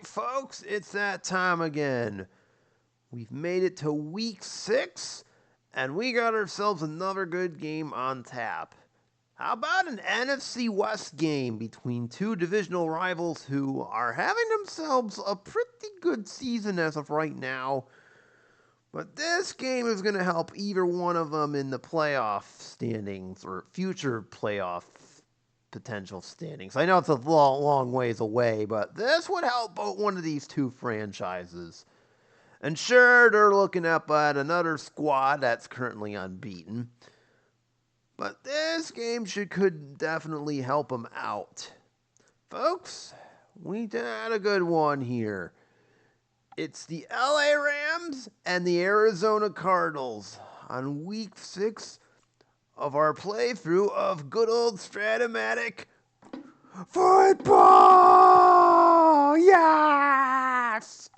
right, folks, it's that time again. We've made it to week 6, and we got ourselves another good game on tap. How about an NFC West game between two divisional rivals who are having themselves a pretty good season as of right now? But this game is going to help either one of them in the playoff standings or future playoff potential standings. I know it's a long ways away, but this would help both one of these two franchises. And sure, they're looking up at another squad that's currently unbeaten. But this game could definitely help them out. Folks, we had a good one here. It's the LA Rams and the Arizona Cardinals on week 6 of our playthrough of good old Strat-O-Matic football! Yes!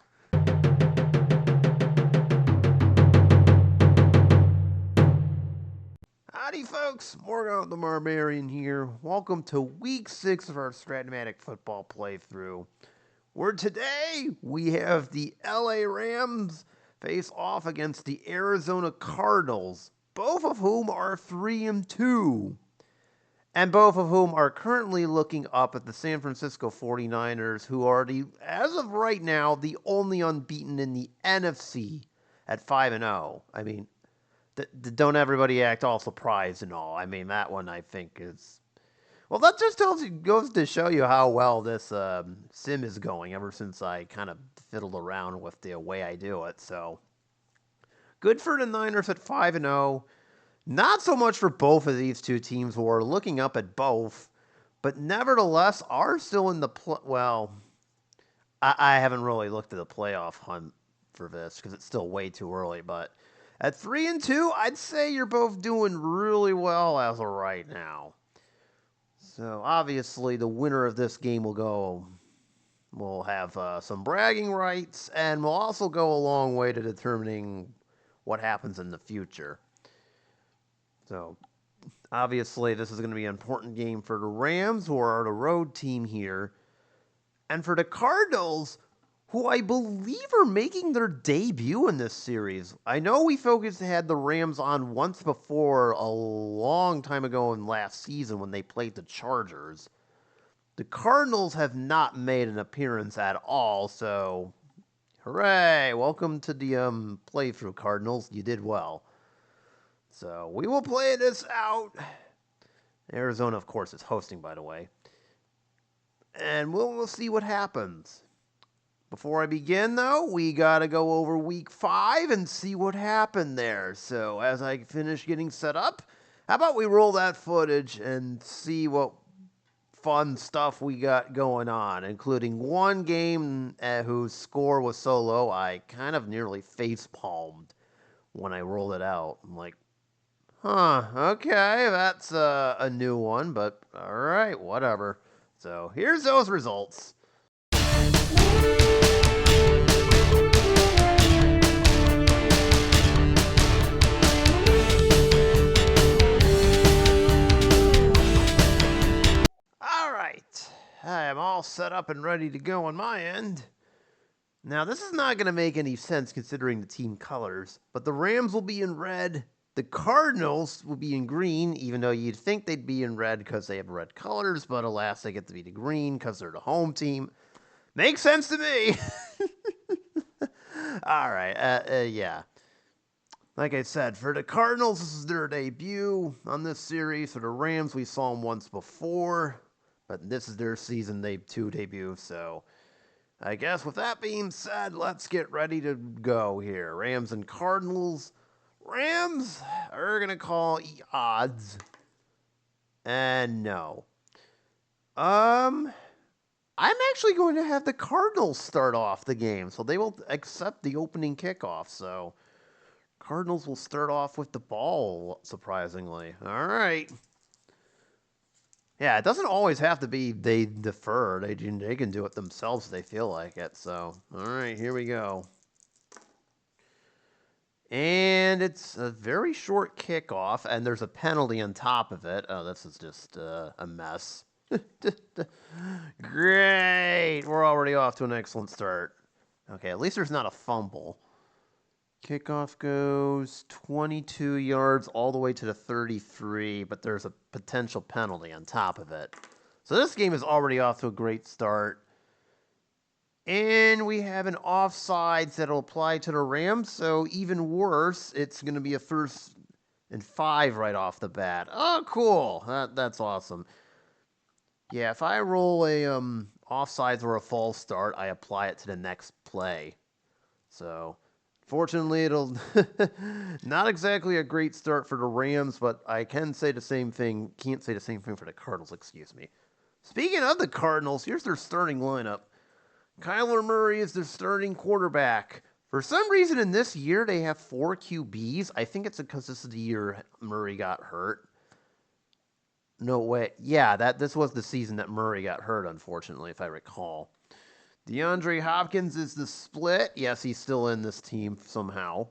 Howdy, folks. Morgan the Barbarian here. Welcome to week 6 of our Strat-O-Matic football playthrough, where today we have the LA Rams face off against the Arizona Cardinals, both of whom are 3-2, and both of whom are currently looking up at the San Francisco 49ers, who are, as of right now, the only unbeaten in the NFC at 5-0. I mean, don't everybody act all surprised and all. I mean, that one I think is... Well, that just goes to show you how well this sim is going ever since I kind of fiddled around with the way I do it. So, good for the Niners at 5-0. Not so much for both of these two teams who are looking up at both, but nevertheless are still in the... Well, I haven't really looked at the playoff hunt for this because it's still way too early, but at 3-2, I'd say you're both doing really well as of right now. So, obviously, the winner of this game will have some bragging rights, and will also go a long way to determining what happens in the future. So, obviously, this is going to be an important game for the Rams, who are the road team here. And for the Cardinals, who I believe are making their debut in this series. I know we had the Rams on once before a long time ago in last season when they played the Chargers. The Cardinals have not made an appearance at all, so hooray! Welcome to the playthrough, Cardinals. You did well. So we will play this out. Arizona, of course, is hosting, by the way. And we'll see what happens. Before I begin, though, we gotta go over week 5 and see what happened there. So, as I finish getting set up, how about we roll that footage and see what fun stuff we got going on, including one game whose score was so low, I kind of nearly face-palmed when I rolled it out. I'm like, okay, that's a new one, but alright, whatever. So, here's those results. I am all set up and ready to go on my end. Now, this is not going to make any sense considering the team colors, but the Rams will be in red. The Cardinals will be in green, even though you'd think they'd be in red because they have red colors, but alas, they get to be the green because they're the home team. Makes sense to me. All right, yeah. Like I said, for the Cardinals, this is their debut on this series. For the Rams, we saw them once before. But this is their season debut, so I guess with that being said, let's get ready to go here. Rams and Cardinals. Rams are going to call odds. And no. I'm actually going to have the Cardinals start off the game, so they will accept the opening kickoff, so Cardinals will start off with the ball, surprisingly. All right. Yeah, it doesn't always have to be they defer. They can do it themselves if they feel like it. So, all right, here we go. And it's a very short kickoff, and there's a penalty on top of it. Oh, this is just a mess. Great. We're already off to an excellent start. Okay, at least there's not a fumble. Kickoff goes 22 yards all the way to the 33, but there's a potential penalty on top of it. So this game is already off to a great start. And we have an offsides that'll apply to the Rams, so even worse, it's going to be a 1st and 5 right off the bat. Oh, cool. That's awesome. Yeah, if I roll a offsides or a false start, I apply it to the next play. So, fortunately, it'll not exactly a great start for the Rams, but I can say the same thing. Can't say the same thing for the Cardinals, excuse me. Speaking of the Cardinals, here's their starting lineup. Kyler Murray is their starting quarterback. For some reason in this year, they have 4 QBs. I think it's because this is the year Murray got hurt. No way. Yeah, this was the season that Murray got hurt, unfortunately, if I recall. DeAndre Hopkins is the split. Yes, he's still in this team somehow.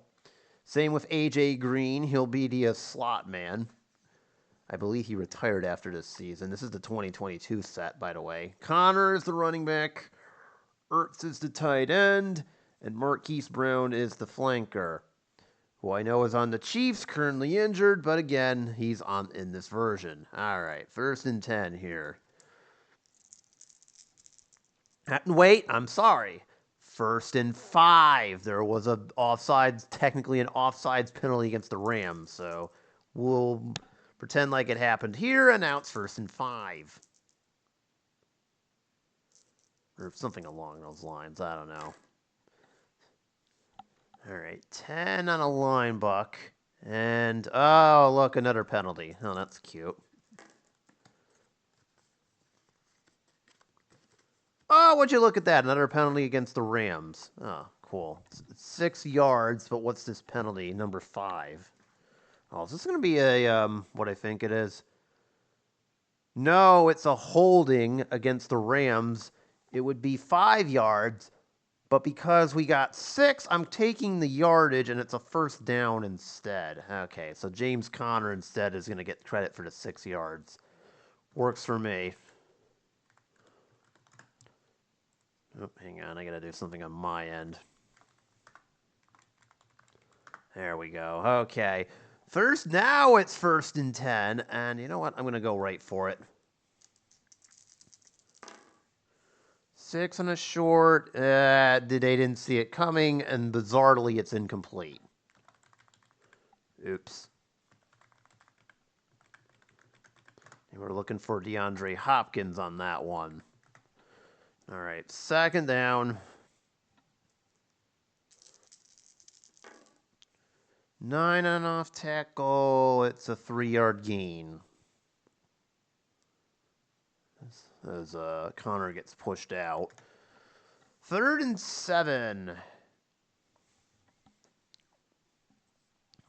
Same with A.J. Green. He'll be the slot man. I believe he retired after this season. This is the 2022 set, by the way. Connor is the running back. Ertz is the tight end. And Marquise Brown is the flanker, who I know is on the Chiefs, currently injured, but again, he's in this version. All right, 1st and 10 here. Wait, I'm sorry. 1st and 5. There was technically an offsides penalty against the Rams, so we'll pretend like it happened here, and now it's 1st and 5. Or something along those lines, I don't know. All right, 10 on a line buck. And, oh, look, another penalty. Oh, that's cute. Oh, would you look at that? Another penalty against the Rams. Oh, cool. It's 6 yards, but what's this penalty? Number 5. Oh, is this going to be a, what I think it is? No, it's a holding against the Rams. It would be 5 yards, but because we got 6, I'm taking the yardage, and it's a 1st down instead. Okay, so James Conner instead is going to get credit for the 6 yards. Works for me. Oh, hang on, I got to do something on my end. There we go. Okay. Now it's 1st and 10, and you know what? I'm going to go right for it. 6 on a short. They didn't see it coming, and bizarrely, it's incomplete. Oops. And we're looking for DeAndre Hopkins on that one. All right, 2nd down. 9 on off tackle. It's a 3-yard gain. As Connor gets pushed out. 3rd and 7.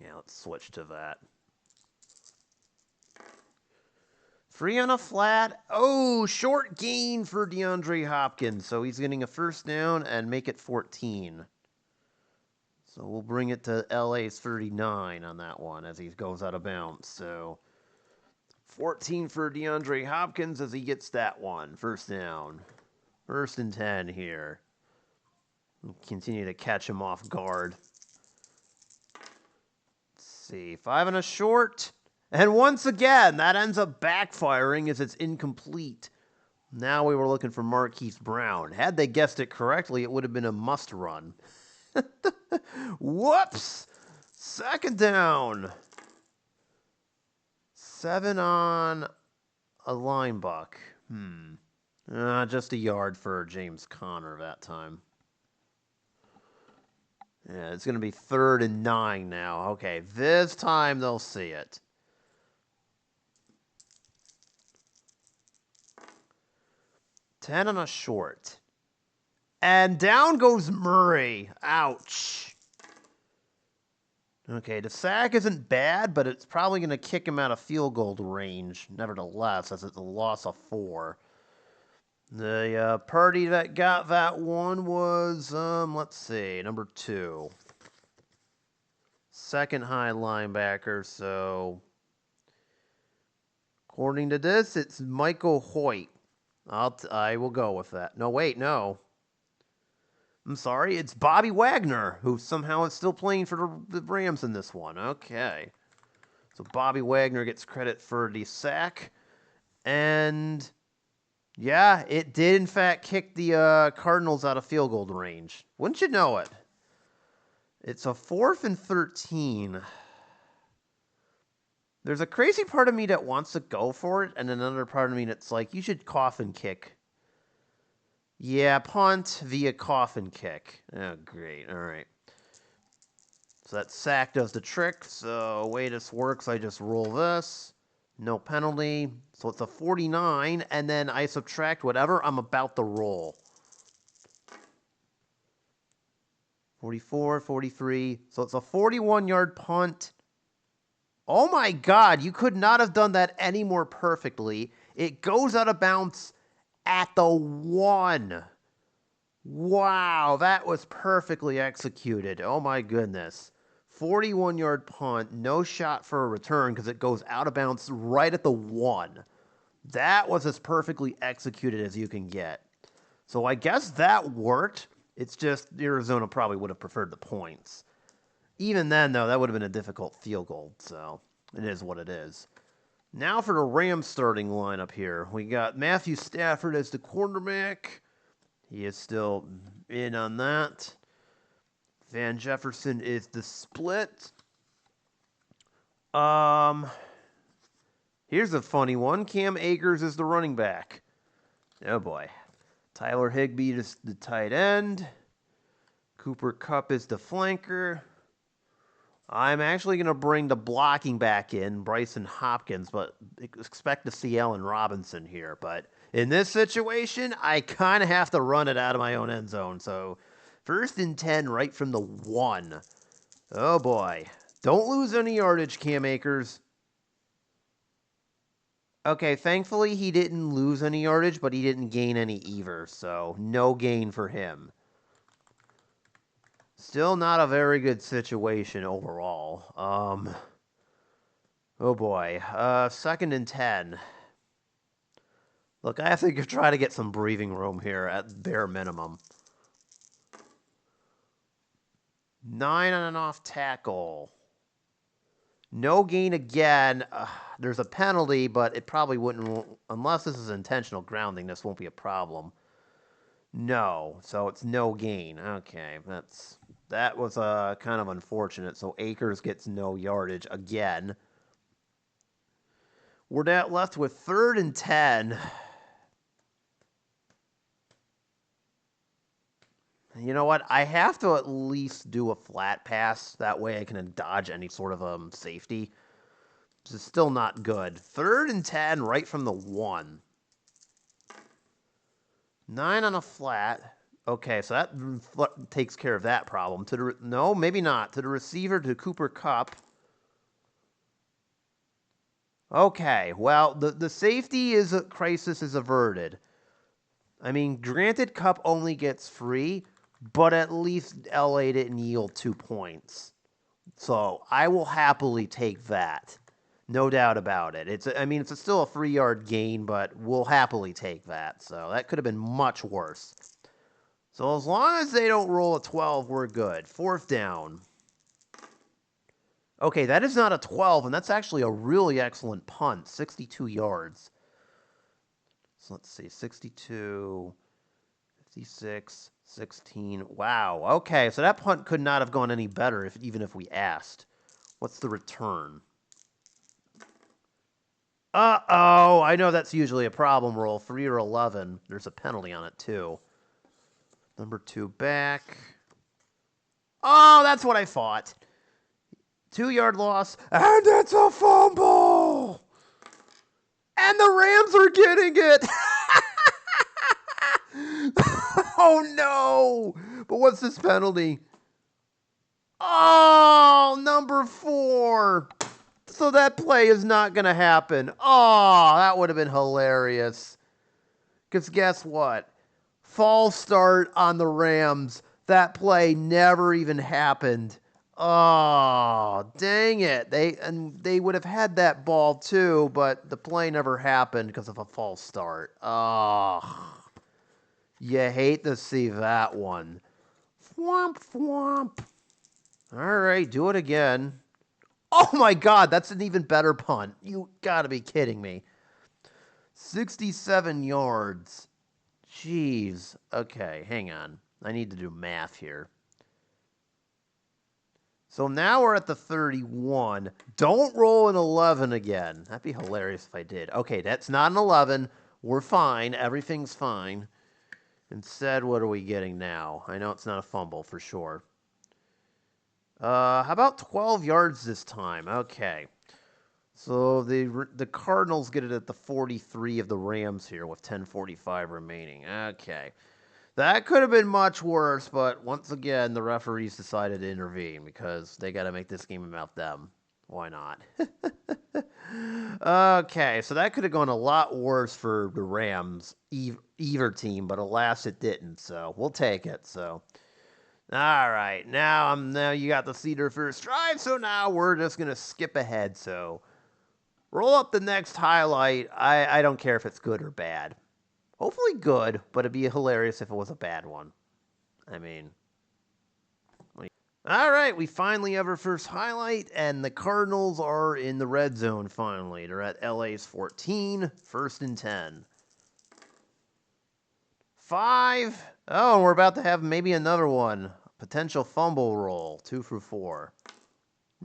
Yeah, let's switch to that. 3 on a flat. Oh, short gain for DeAndre Hopkins. So he's getting a 1st down and make it 14. So we'll bring it to LA's 39 on that one as he goes out of bounds. So 14 for DeAndre Hopkins as he gets that one. 1st down. 1st and 10 here. We'll continue to catch him off guard. Let's see. 5 on a short. And once again, that ends up backfiring as it's incomplete. Now we were looking for Marquise Brown. Had they guessed it correctly, it would have been a must run. Whoops! 2nd down. 7 on a line buck. Just a yard for James Conner that time. Yeah, it's going to be 3rd and 9 now. Okay, this time they'll see it. 10 on a short. And down goes Murray. Ouch. Okay, the sack isn't bad, but it's probably going to kick him out of field goal range, nevertheless, as it's a loss of 4. The party that got that one was, let's see, number 2. 2nd high linebacker, so According to this, it's Michael Hoyt. I will go with that. No, wait, no. I'm sorry, it's Bobby Wagner, who somehow is still playing for the Rams in this one. Okay. So Bobby Wagner gets credit for the sack. And yeah, it did in fact kick the Cardinals out of field goal range. Wouldn't you know it? It's a 4th and 13. There's a crazy part of me that wants to go for it, and another part of me that's like, you should coffin kick. Yeah, punt via coffin kick. Oh, great. All right. So that sack does the trick. So way this works, I just roll this. No penalty. So it's a 49, and then I subtract whatever I'm about to roll. 44, 43. So it's a 41-yard punt. Oh my God, you could not have done that any more perfectly. It goes out of bounds at the 1. Wow, that was perfectly executed. Oh my goodness. 41-yard punt, no shot for a return because it goes out of bounds right at the 1. That was as perfectly executed as you can get. So I guess that worked. It's just Arizona probably would have preferred the points. Even then, though, that would have been a difficult field goal, so it is what it is. Now for the Rams starting lineup here. We got Matthew Stafford as the quarterback. He is still in on that. Van Jefferson is the split. Here's a funny one. Cam Akers is the running back. Oh, boy. Tyler Higbee is the tight end. Cooper Kupp is the flanker. I'm actually going to bring the blocking back in, Bryson Hopkins, but expect to see Allen Robinson here. But in this situation, I kind of have to run it out of my own end zone. So 1st and 10 right from the 1. Oh, boy. Don't lose any yardage, Cam Akers. Okay, thankfully he didn't lose any yardage, but he didn't gain any either. So no gain for him. Still not a very good situation overall. Oh boy. 2nd and 10. Look, I have to try to get some breathing room here at bare minimum. 9 on an off tackle. No gain again. There's a penalty, but it probably wouldn't, unless this is intentional grounding, this won't be a problem. No, so it's no gain. Okay, that was kind of unfortunate. So Akers gets no yardage again. We're now left with 3rd and 10. You know what? I have to at least do a flat pass. That way I can dodge any sort of safety. This is still not good. 3rd and 10 right from the 1. 9 on a flat. Okay, so that takes care of that problem. No, maybe not. To the receiver, to Cooper Kupp. Okay, well, the safety crisis is averted. I mean, granted, Kupp only gets free, but at least LA didn't yield 2 points. So I will happily take that. No doubt about it. It's still a 3-yard gain, but we'll happily take that. So that could have been much worse. So as long as they don't roll a 12, we're good. 4th down. Okay, that is not a 12, and that's actually a really excellent punt. 62 yards. So let's see. 62, 56, 16. Wow. Okay, so that punt could not have gone any better even if we asked. What's the return? Uh-oh. I know that's usually a problem roll. 3 or 11. There's a penalty on it, too. Number 2 back. Oh, that's what I thought. 2-yard loss. And it's a fumble! And the Rams are getting it! Oh, no! But what's this penalty? Oh, number 4. So that play is not going to happen. Oh, that would have been hilarious. Because guess what? False start on the Rams. That play never even happened. Oh, dang it. They would have had that ball too, but the play never happened because of a false start. Oh, you hate to see that one. Thwomp, thwomp. All right, do it again. Oh my God, that's an even better punt. You gotta be kidding me. 67 yards. Jeez. Okay, hang on. I need to do math here. So now we're at the 31. Don't roll an 11 again. That'd be hilarious if I did. Okay, that's not an 11. We're fine. Everything's fine. Instead, what are we getting now? I know it's not a fumble for sure. How about 12 yards this time? Okay. So the Cardinals get it at the 43 of the Rams here with 10:45 remaining. Okay. That could have been much worse, but once again, the referees decided to intervene because they got to make this game about them. Why not? Okay, so that could have gone a lot worse for the Rams, either team, but alas, it didn't. So we'll take it. So, all right, now you got the Cedar first drive. So now we're just gonna skip ahead. So roll up the next highlight. I don't care if it's good or bad. Hopefully good, but it'd be hilarious if it was a bad one. I mean, all right, we finally have our first highlight, and the Cardinals are in the red zone finally. They're at LA's 14, 1st and 10. 5. Oh, we're about to have maybe another one. Potential fumble roll, 2 for 4.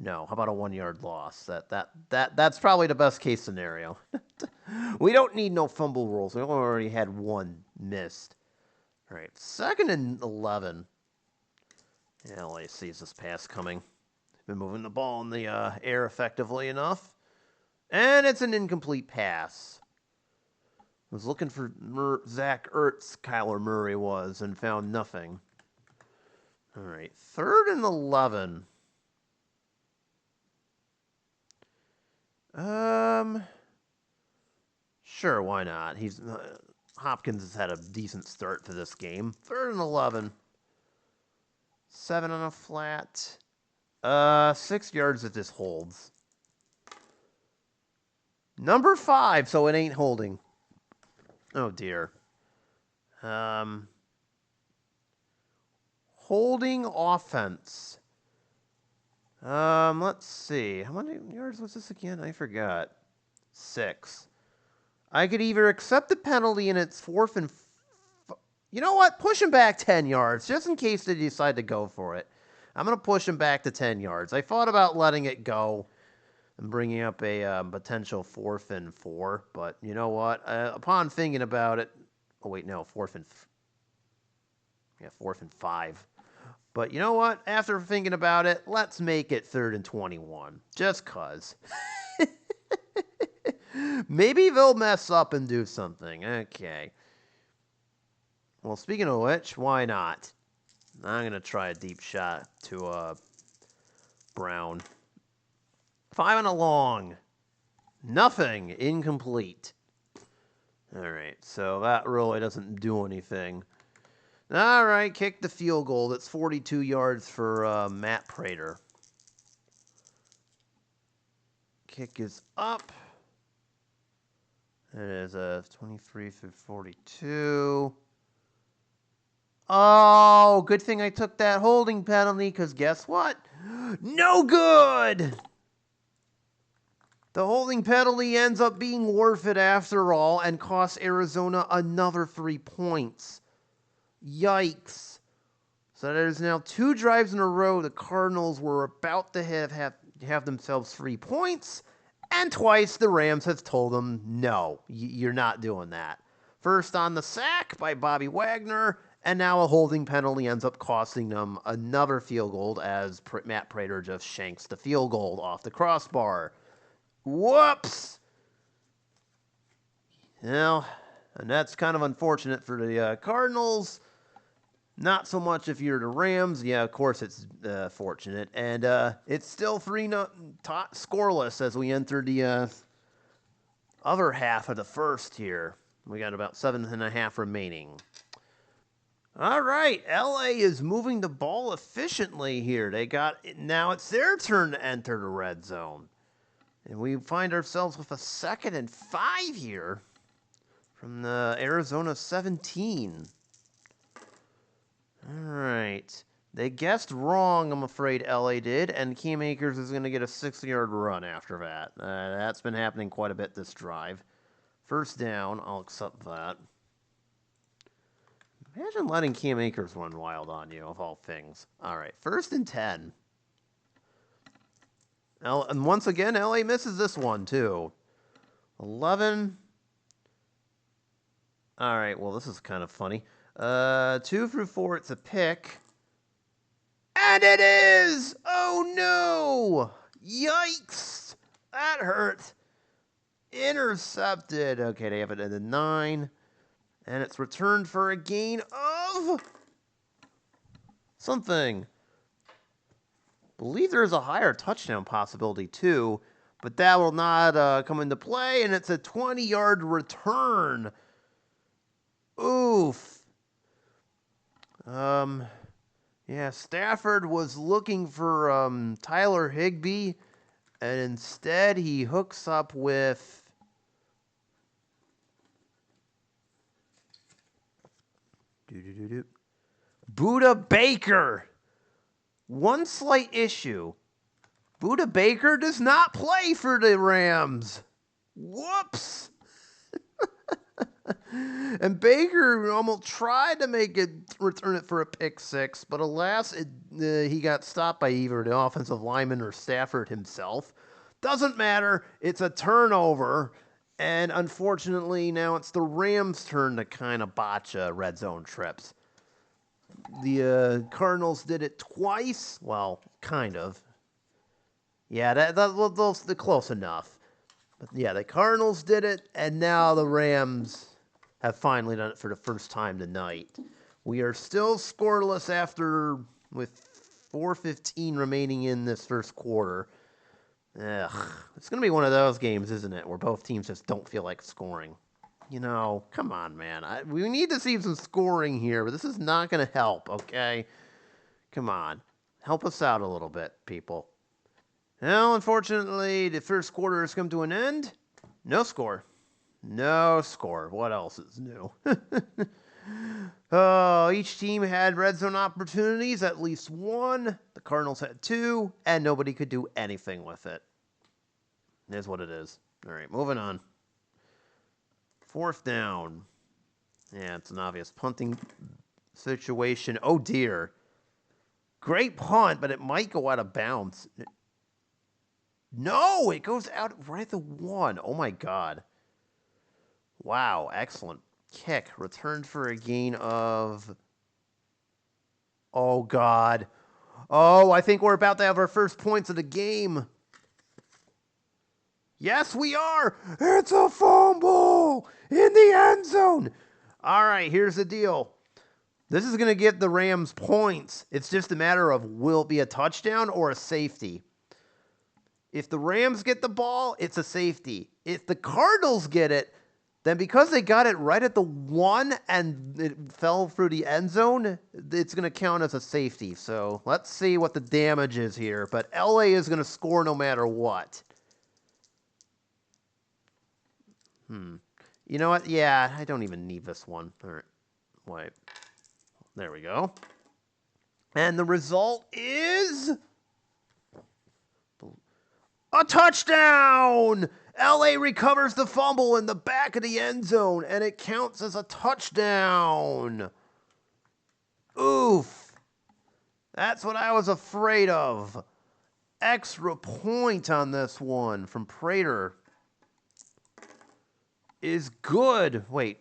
No, how about a 1-yard loss? That's probably the best case scenario. We don't need no fumble rolls. We already had one missed. All right, 2nd and 11. Yeah, LA sees this pass coming. Been moving the ball in the air effectively enough. And it's an incomplete pass. I was looking for Zach Ertz, Kyler Murray was, and found nothing. All right, 3rd and 11. Sure, why not? Hopkins has had a decent start to this game. 3rd and 11. 7 on a flat. 6 yards if this holds. Number 5, so it ain't holding. Oh dear. Holding offense. Let's see. How many yards was this again? I forgot. 6. I could either accept the penalty and it's 4th and... You know what? Push him back 10 yards, just in case they decide to go for it. I'm going to push him back to 10 yards. I thought about letting it go and bringing up a potential 4th and 4, but you know what? Upon thinking about it... Oh, wait, no. 4th and 5. But you know what? After thinking about it, let's make it 3rd and 21. Just cuz. Maybe they'll mess up and do something. Okay. Well, speaking of which, why not? I'm going to try a deep shot to Brown. 5 and a long. Nothing. Incomplete. All right, so that really doesn't do anything. All right, kick the field goal. That's 42 yards for Matt Prater. Kick is up. It is a 23 through 42. Oh, good thing I took that holding penalty, because guess what? No good! The holding penalty ends up being worth it after all and costs Arizona another 3 points. Yikes. So there's now 2 drives in a row. The Cardinals were about to have themselves 3 points, and twice the Rams have told them, no, you're not doing that. First on the sack by Bobby Wagner, and now a holding penalty ends up costing them another field goal as Matt Prater just shanks the field goal off the crossbar. Whoops! Well, and that's kind of unfortunate for the Cardinals. Not so much if you're the Rams. Yeah, of course it's fortunate. And it's still 3-0 scoreless as we enter the other half of the first here. We got about 7.5 remaining. All right, LA is moving the ball efficiently here. Now it's their turn to enter the red zone. And we find ourselves with a 2nd and 5 here from the Arizona 17. All right. They guessed wrong, I'm afraid LA did, and Cam Akers is going to get a 6-yard run after that. That's been happening quite a bit this drive. First down, I'll accept that. Imagine letting Cam Akers run wild on you, of all things. All right, 1st and 10. And once again, LA misses this one, too. 11. All right, well, this is kind of funny. 2 through 4, it's a pick. And it is! Oh, no! Yikes! That hurt. Intercepted. Okay, they have it at the 9. And it's returned for a gain of something. Believe there is a higher touchdown possibility, too. But that will not come into play, and it's a 20-yard return. Oof. Yeah, Stafford was looking for Tyler Higbee, and instead he hooks up with Buda Baker. One slight issue. Buda Baker does not play for the Rams. Whoops. And Baker almost tried to return it for a pick 6, but alas, he got stopped by either the offensive lineman or Stafford himself. Doesn't matter. It's a turnover, and unfortunately, now it's the Rams' turn to kind of botch red zone trips. The Cardinals did it twice. Well, kind of. Yeah, they're close enough. But yeah, the Cardinals did it, and now the Rams have finally done it for the first time tonight. We are still scoreless with 4:15 remaining in this first quarter. Ugh, it's going to be one of those games, isn't it, where both teams just don't feel like scoring. You know, come on, man. We need to see some scoring here, but this is not going to help, okay? Come on. Help us out a little bit, people. Well, unfortunately, the first quarter has come to an end. No score. No score. What else is new? Each team had red zone opportunities, at least one. The Cardinals had 2, and nobody could do anything with it. It is what it is. All right, moving on. 4th down. Yeah, it's an obvious punting situation. Oh, dear. Great punt, but it might go out of bounds. No, it goes out right at the 1. Oh, my God. Wow, excellent kick. Returned for a gain of... Oh, God. Oh, I think we're about to have our first points of the game. Yes, we are. It's a fumble in the end zone. All right, here's the deal. This is going to get the Rams points. It's just a matter of will it be a touchdown or a safety. If the Rams get the ball, it's a safety. If the Cardinals get it, then because they got it right at the 1 and it fell through the end zone, it's going to count as a safety. So let's see what the damage is here. But LA is going to score no matter what. You know what? Yeah, I don't even need this one. All right. Wait. There we go. And the result is... a touchdown! LA recovers the fumble in the back of the end zone, and it counts as a touchdown. Oof. That's what I was afraid of. Extra point on this one from Prater is good. Wait.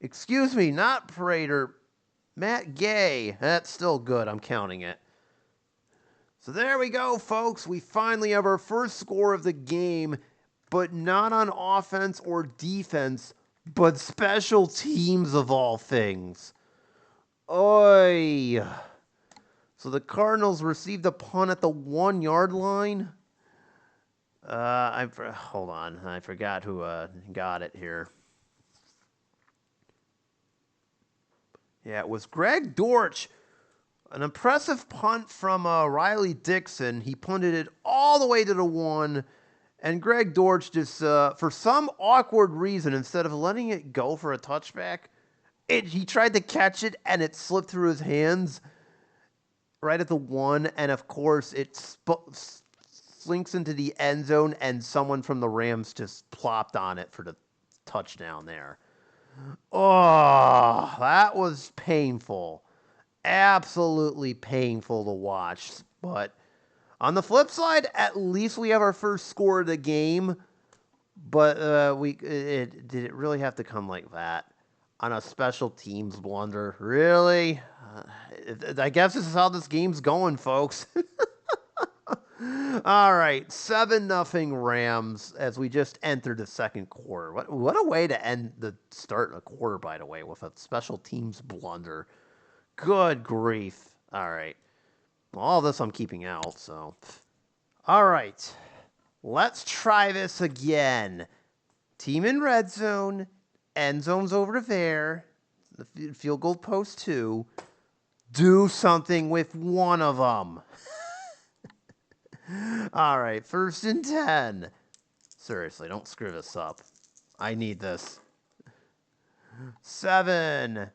Excuse me, not Prater. Matt Gay. That's still good. I'm counting it. So there we go, folks. We finally have our first score of the game, but not on offense or defense, but special teams of all things. Oy. So the Cardinals received a punt at the 1-yard line. Hold on. I forgot who got it here. Yeah, it was Greg Dortch. An impressive punt from Riley Dixon. He punted it all the way to the 1. And Greg Dortch just, for some awkward reason, instead of letting it go for a touchback, he tried to catch it and it slipped through his hands right at the 1. And of course, it slinks into the end zone and someone from the Rams just plopped on it for the touchdown there. Oh, that was painful. Absolutely painful to watch. But on the flip side, at least we have our first score of the game. But did it really have to come like that on a special teams blunder? Really? I guess this is how this game's going, folks. All right, 7-0 Rams as we just entered the second quarter. What a way to end the start of a quarter, by the way, with a special teams blunder. Good grief. All right. Well, all this I'm keeping out, so. All right. Let's try this again. Team in red zone. End zone's over there. The field goal post 2. Do something with one of them. All right. 1st and 10. Seriously, don't screw this up. I need this. 7.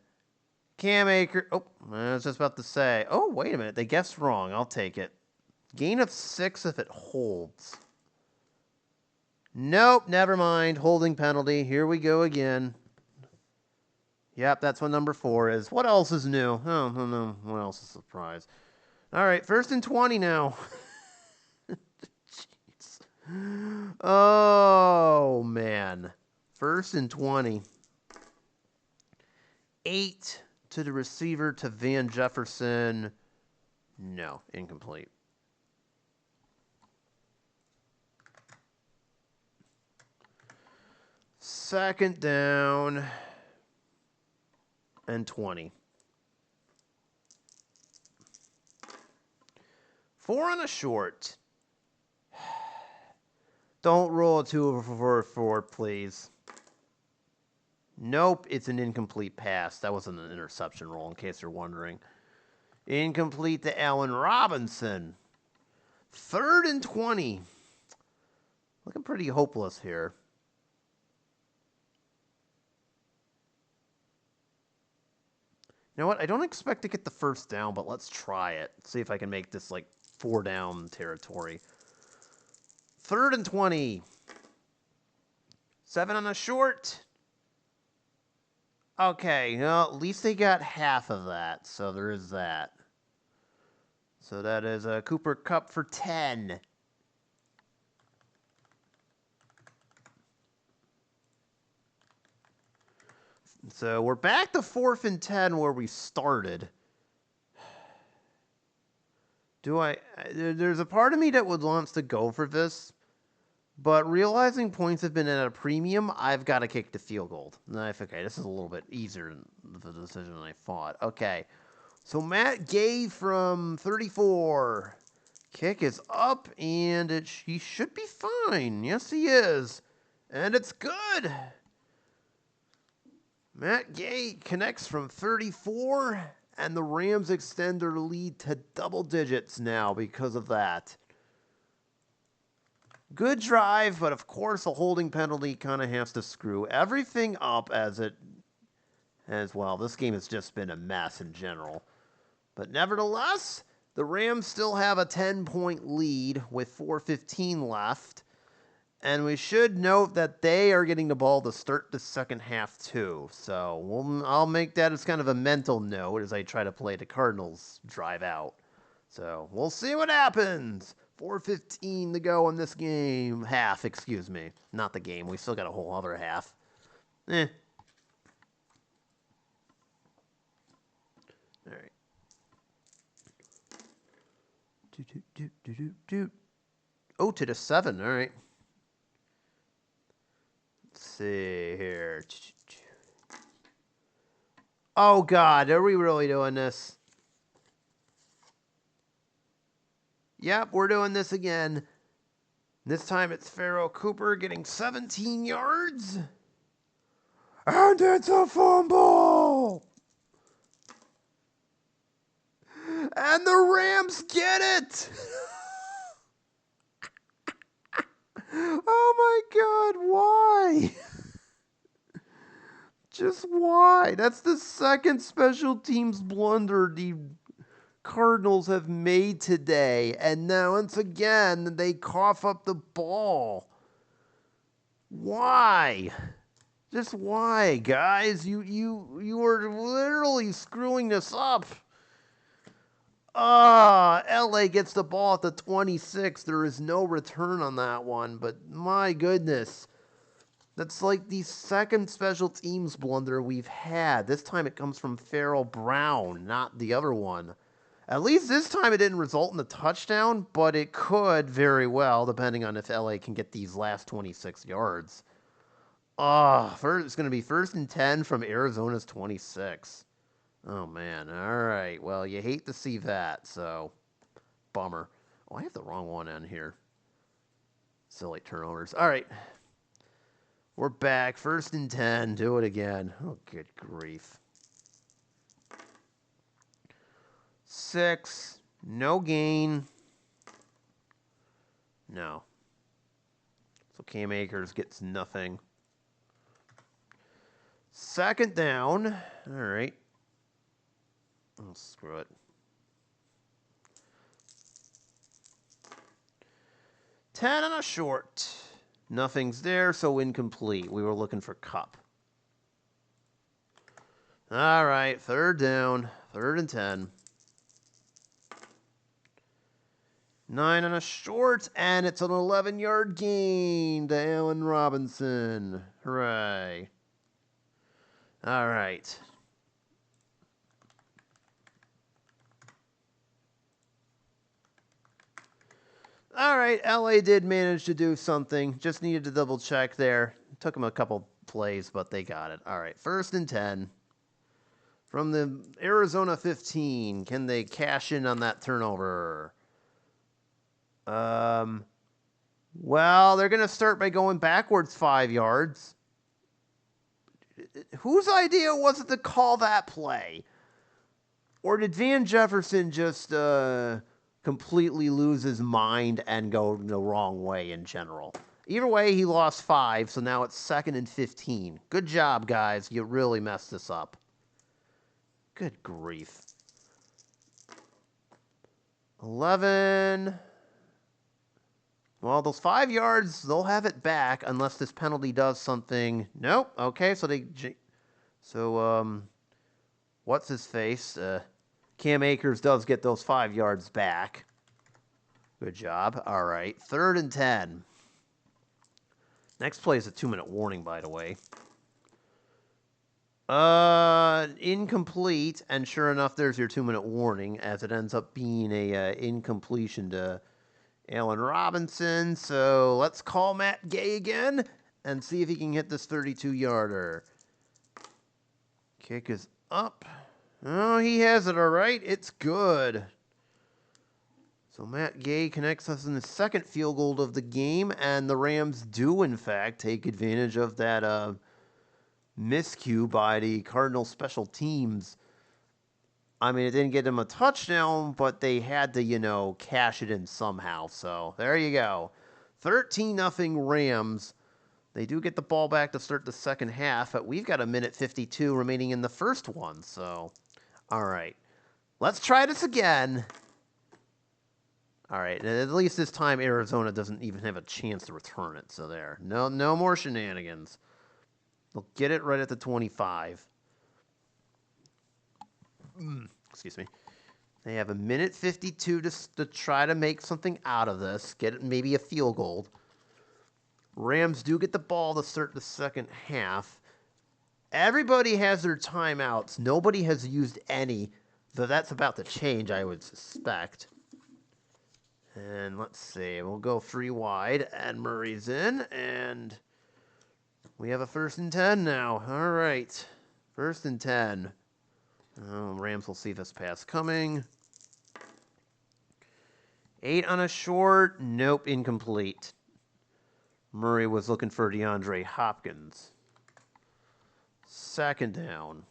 Cam Akers. Oh, I was just about to say. Oh, wait a minute. They guessed wrong. I'll take it. Gain of 6 if it holds. Nope, never mind. Holding penalty. Here we go again. Yep, that's what number 4 is. What else is new? Oh, no. What else is a surprise? All right, 1st and 20 now. Jeez. Oh, man. 1st and 20. 8 to the receiver to Van Jefferson. No, incomplete. Second down and 20. 4 on a short. Don't roll a 2 over 4, please. Nope, it's an incomplete pass. That wasn't an interception roll, in case you're wondering. Incomplete to Allen Robinson. 3rd and 20. Looking pretty hopeless here. You know what? I don't expect to get the first down, but let's try it. See if I can make this like 4 down territory. 3rd and 20. 7 on a short. Okay, well, at least they got half of that, so there is that. So that is a Cooper Kupp for 10. So we're back to 4th and 10 where we started. There's a part of me that wants to go for this, but realizing points have been at a premium, I've got to kick the field goal. Okay, this is a little bit easier the decision than I thought. Okay, so Matt Gay from 34. Kick is up, and he should be fine. Yes, he is. And it's good. Matt Gay connects from 34, and the Rams extend their lead to double digits now because of that. Good drive, but of course a holding penalty kind of has to screw everything up as well. This game has just been a mess in general. But nevertheless, the Rams still have a 10-point lead with 4:15 left. And we should note that they are getting the ball to start the second half too. So I'll make that as kind of a mental note as I try to play the Cardinals drive out. So we'll see what happens. 4:15 to go in this game. Half, excuse me. Not the game. We still got a whole other half. All right. Oh, to the 7. All right. Let's see here. Oh, God. Are we really doing this? Yep, we're doing this again. This time it's Pharaoh Cooper getting 17 yards. And it's a fumble. And the Rams get it! Oh my God, why? Just why? That's the second special teams blunder the Cardinals have made today. And now, once again, they cough up the ball. Why? Just why, guys? You are literally screwing this up. LA gets the ball at the 26. There is no return on that one, but my goodness. That's like the second special teams blunder we've had. This time it comes from Farrell Brown, not the other one. At least this time it didn't result in a touchdown, but it could very well, depending on if LA can get these last 26 yards. It's going to be 1st and 10 from Arizona's 26. Oh, man. All right. Well, you hate to see that, so bummer. Oh, I have the wrong one on here. Silly turnovers. All right. We're back. 1st and 10. Do it again. Oh, good grief. 6. No gain. No. So Cam Akers gets nothing. 2nd down. All right. Oh, screw it. 10 on a short. Nothing's there, so incomplete. We were looking for Cup. All right, 3rd down. 3rd and 10. 9 on a short, and it's an 11-yard gain to Allen Robinson. Hooray. All right. All right, LA did manage to do something. Just needed to double check there. Took them a couple plays, but they got it. All right, 1st and 10. From the Arizona 15, can they cash in on that turnover? Well, they're going to start by going backwards 5 yards. Whose idea was it to call that play? Or did Van Jefferson just completely lose his mind and go the wrong way in general? Either way, he lost 5, so now it's 2nd and 15. Good job, guys. You really messed this up. Good grief. 11. Well, those 5 yards, they'll have it back unless this penalty does something. Nope. Okay, so what's his face? Cam Akers does get those 5 yards back. Good job. All right, 3rd and 10. Next play is a 2-minute warning, by the way. Incomplete, and sure enough, there's your 2-minute warning, as it ends up being a incompletion to Allen Robinson. So let's call Matt Gay again and see if he can hit this 32-yarder. Kick is up. Oh, he has it all right. It's good. So Matt Gay connects us in the 2nd field goal of the game, and the Rams do, in fact, take advantage of that miscue by the Cardinals special teams. I mean, it didn't get them a touchdown, but they had to, cash it in somehow. So there you go. 13-0 Rams. They do get the ball back to start the second half, but we've got 1:52 remaining in the first one. So, all right. Let's try this again. All right. And at least this time, Arizona doesn't even have a chance to return it. So there. No more shenanigans. They'll get it right at the 25. Excuse me. They have 1:52 to try to make something out of this. Get maybe a field goal. Rams do get the ball to start the second half. Everybody has their timeouts. Nobody has used any, though that's about to change, I would suspect. And let's see. We'll go 3 wide, and Murray's in, and we have a 1st and 10 now. All right. 1st and 10. Rams will see this pass coming. 8 on a short. Nope, incomplete. Murray was looking for DeAndre Hopkins. 2nd down.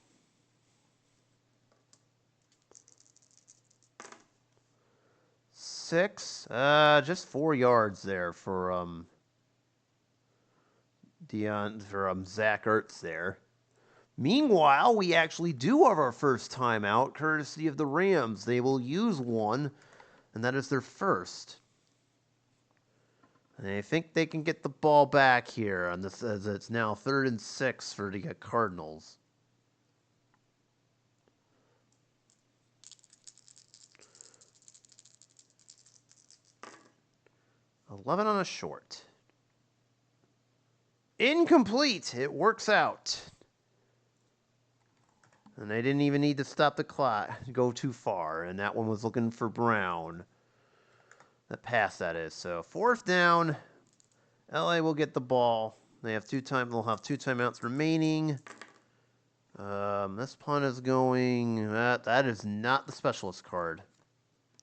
6. Just 4 yards there for Zach Ertz there. Meanwhile, we actually do have our first timeout, courtesy of the Rams. They will use one, and that is their first. And I think they can get the ball back here on this, as it's now 3rd and 6 for the Cardinals. $11 on a short. Incomplete. It works out. And they didn't even need to stop the clock, go too far. And that one was looking for Brown. The pass, that is. So 4th down. LA will get the ball. They'll have 2 timeouts remaining. This punt is going. That is not the specialist card.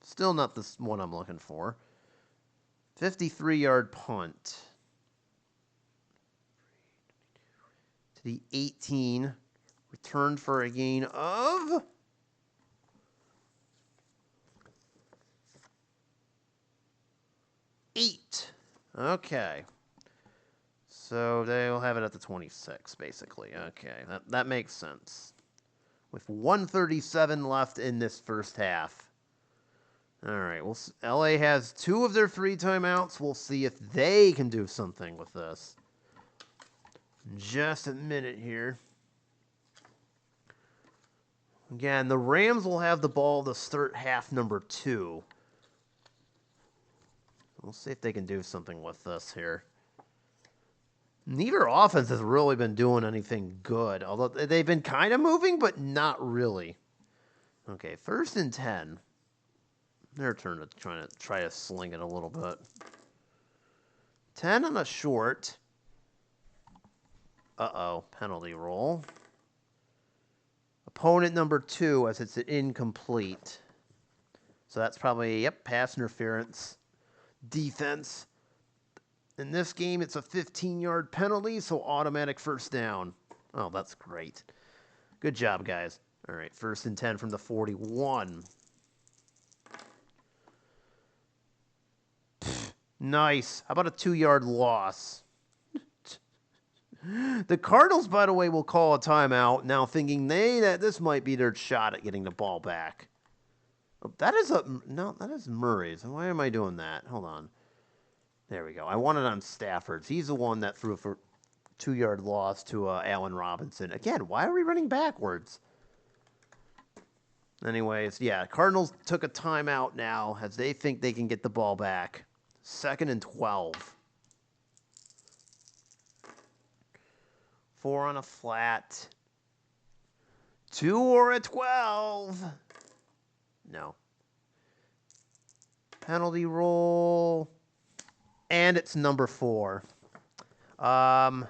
Still not the one I'm looking for. 53-yard punt. To the 18. Returned for a gain of 8. Okay. So they'll have it at the 26, basically. Okay, that makes sense. With 1:37 left in this first half. All right, LA has 2 of their 3 timeouts. We'll see if they can do something with this. Just a minute here. Again, the Rams will have the ball to start half number 2. We'll see if they can do something with this here. Neither offense has really been doing anything good, although they've been kind of moving, but not really. Okay, 1st and 10. Their turn to try to sling it a little bit. 10 on a short. Uh-oh, penalty roll. Opponent number 2, as it's incomplete. So that's probably, pass interference. Defense. In this game, it's a 15-yard penalty, so automatic 1st down. Oh, that's great. Good job, guys. All right, 1st and 10 from the 41. Nice. How about a 2-yard loss? The Cardinals, by the way, will call a timeout, now thinking that this might be their shot at getting the ball back. Oh, that is Murray's. Why am I doing that? Hold on. There we go. I want it on Stafford's. He's the one that threw for 2-yard loss to Allen Robinson. Again, why are we running backwards? Anyways, yeah, Cardinals took a timeout now as they think they can get the ball back. 2nd and 12. 4 on a flat. 2 or a 12. No. Penalty roll. And it's number 4. For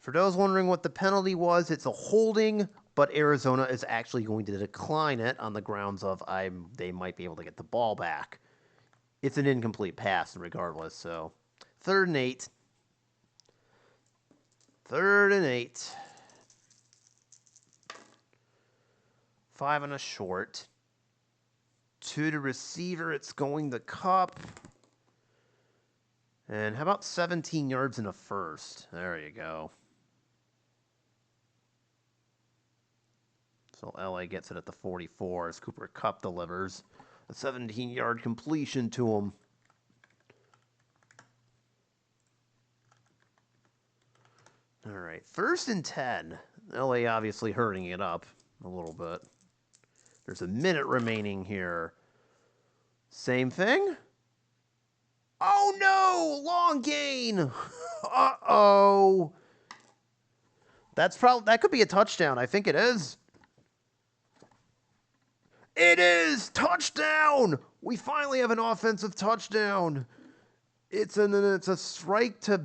those wondering what the penalty was, it's a holding, but Arizona is actually going to decline it on the grounds of they might be able to get the ball back. It's an incomplete pass regardless, so 3rd and 8. 3rd and 8. 5 on a short. 2 to receiver. It's going the cup. And how about 17 yards in a 1st? There you go. So LA gets it at the 44 as Cooper Kupp delivers a 17-yard completion to him. All right, 1st and 10. LA obviously hurting it up a little bit. There's a minute remaining here. Same thing. Oh, no! Long gain! Uh-oh! That could be a touchdown. I think it is. It is! Touchdown! We finally have an offensive touchdown. It's a strike to